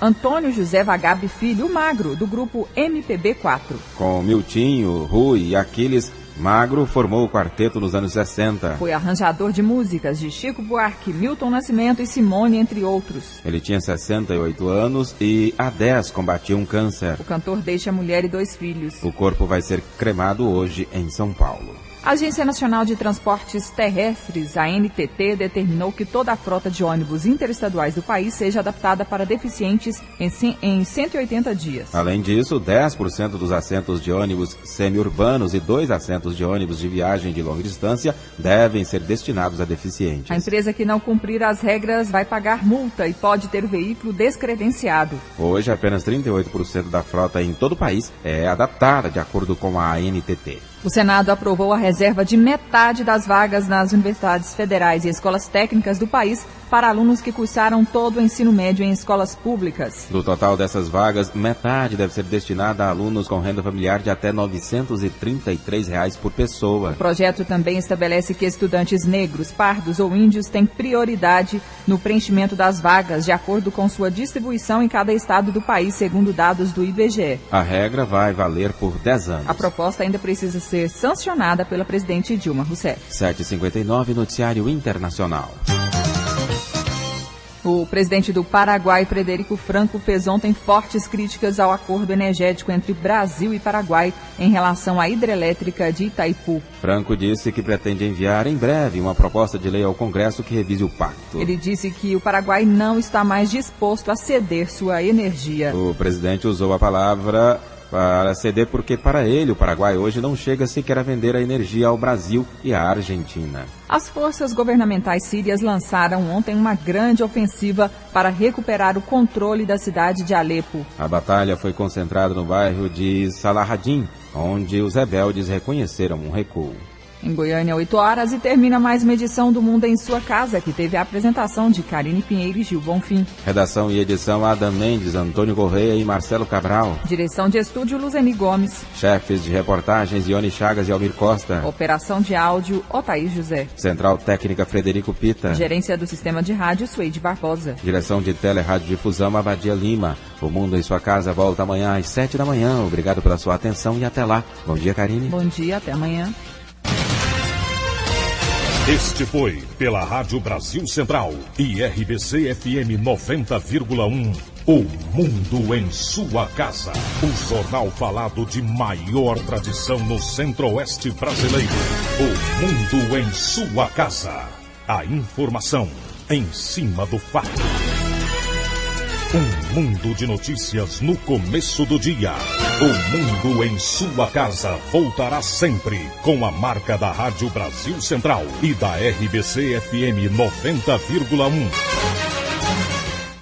Antônio José Vagabe Filho, o Magro, do grupo MPB4. Com Miltinho, Rui e Aquiles, Magro formou o quarteto nos anos 60. Foi arranjador de músicas de Chico Buarque, Milton Nascimento e Simone, entre outros. Ele tinha 68 anos e há 10 combatia um câncer. O cantor deixa a mulher e 2 filhos. O corpo vai ser cremado hoje em São Paulo. A Agência Nacional de Transportes Terrestres, a ANTT, determinou que toda a frota de ônibus interestaduais do país seja adaptada para deficientes em 180 dias. Além disso, 10% dos assentos de ônibus semi-urbanos e 2 assentos de ônibus de viagem de longa distância devem ser destinados a deficientes. A empresa que não cumprir as regras vai pagar multa e pode ter o veículo descredenciado. Hoje, apenas 38% da frota em todo o país é adaptada de acordo com a ANTT. O Senado aprovou a reserva de metade das vagas nas universidades federais e escolas técnicas do país para alunos que cursaram todo o ensino médio em escolas públicas. Do total dessas vagas, metade deve ser destinada a alunos com renda familiar de até R$ 933 por pessoa. O projeto também estabelece que estudantes negros, pardos ou índios têm prioridade no preenchimento das vagas, de acordo com sua distribuição em cada estado do país, segundo dados do IBGE. A regra vai valer por 10 anos. A proposta ainda precisa ser sancionada pela presidente Dilma Rousseff. 7h59, Noticiário Internacional. O presidente do Paraguai, Frederico Franco, fez ontem fortes críticas ao acordo energético entre Brasil e Paraguai em relação à hidrelétrica de Itaipu. Franco disse que pretende enviar em breve uma proposta de lei ao Congresso que revise o pacto. Ele disse que o Paraguai não está mais disposto a ceder sua energia. O presidente usou a palavra para ceder porque, para ele, o Paraguai hoje não chega sequer a vender a energia ao Brasil e à Argentina. As forças governamentais sírias lançaram ontem uma grande ofensiva para recuperar o controle da cidade de Alepo. A batalha foi concentrada no bairro de Salahaddin, onde os rebeldes reconheceram um recuo. Em Goiânia, 8 horas, e termina mais uma edição do Mundo em Sua Casa, que teve a apresentação de Karine Pinheiro e Gil Bonfim. Redação e edição, Adam Mendes, Antônio Correia e Marcelo Cabral. Direção de estúdio, Luzeni Gomes. Chefes de reportagens, Ione Chagas e Almir Costa. Operação de áudio, Otair José. Central técnica, Frederico Pita. Gerência do Sistema de Rádio, Suede Barbosa. Direção de Tele-Rádio-Difusão, Abadia Lima. O Mundo em Sua Casa volta amanhã às 7 da manhã. Obrigado pela sua atenção e até lá. Bom dia, Karine. Bom dia, até amanhã. Este foi, pela Rádio Brasil Central e RBC FM 90,1, O Mundo em Sua Casa. O jornal falado de maior tradição no Centro-Oeste brasileiro. O Mundo em Sua Casa. A informação em cima do fato. Um mundo de notícias no começo do dia. O Mundo em Sua Casa voltará sempre com a marca da Rádio Brasil Central e da RBC FM 90,1.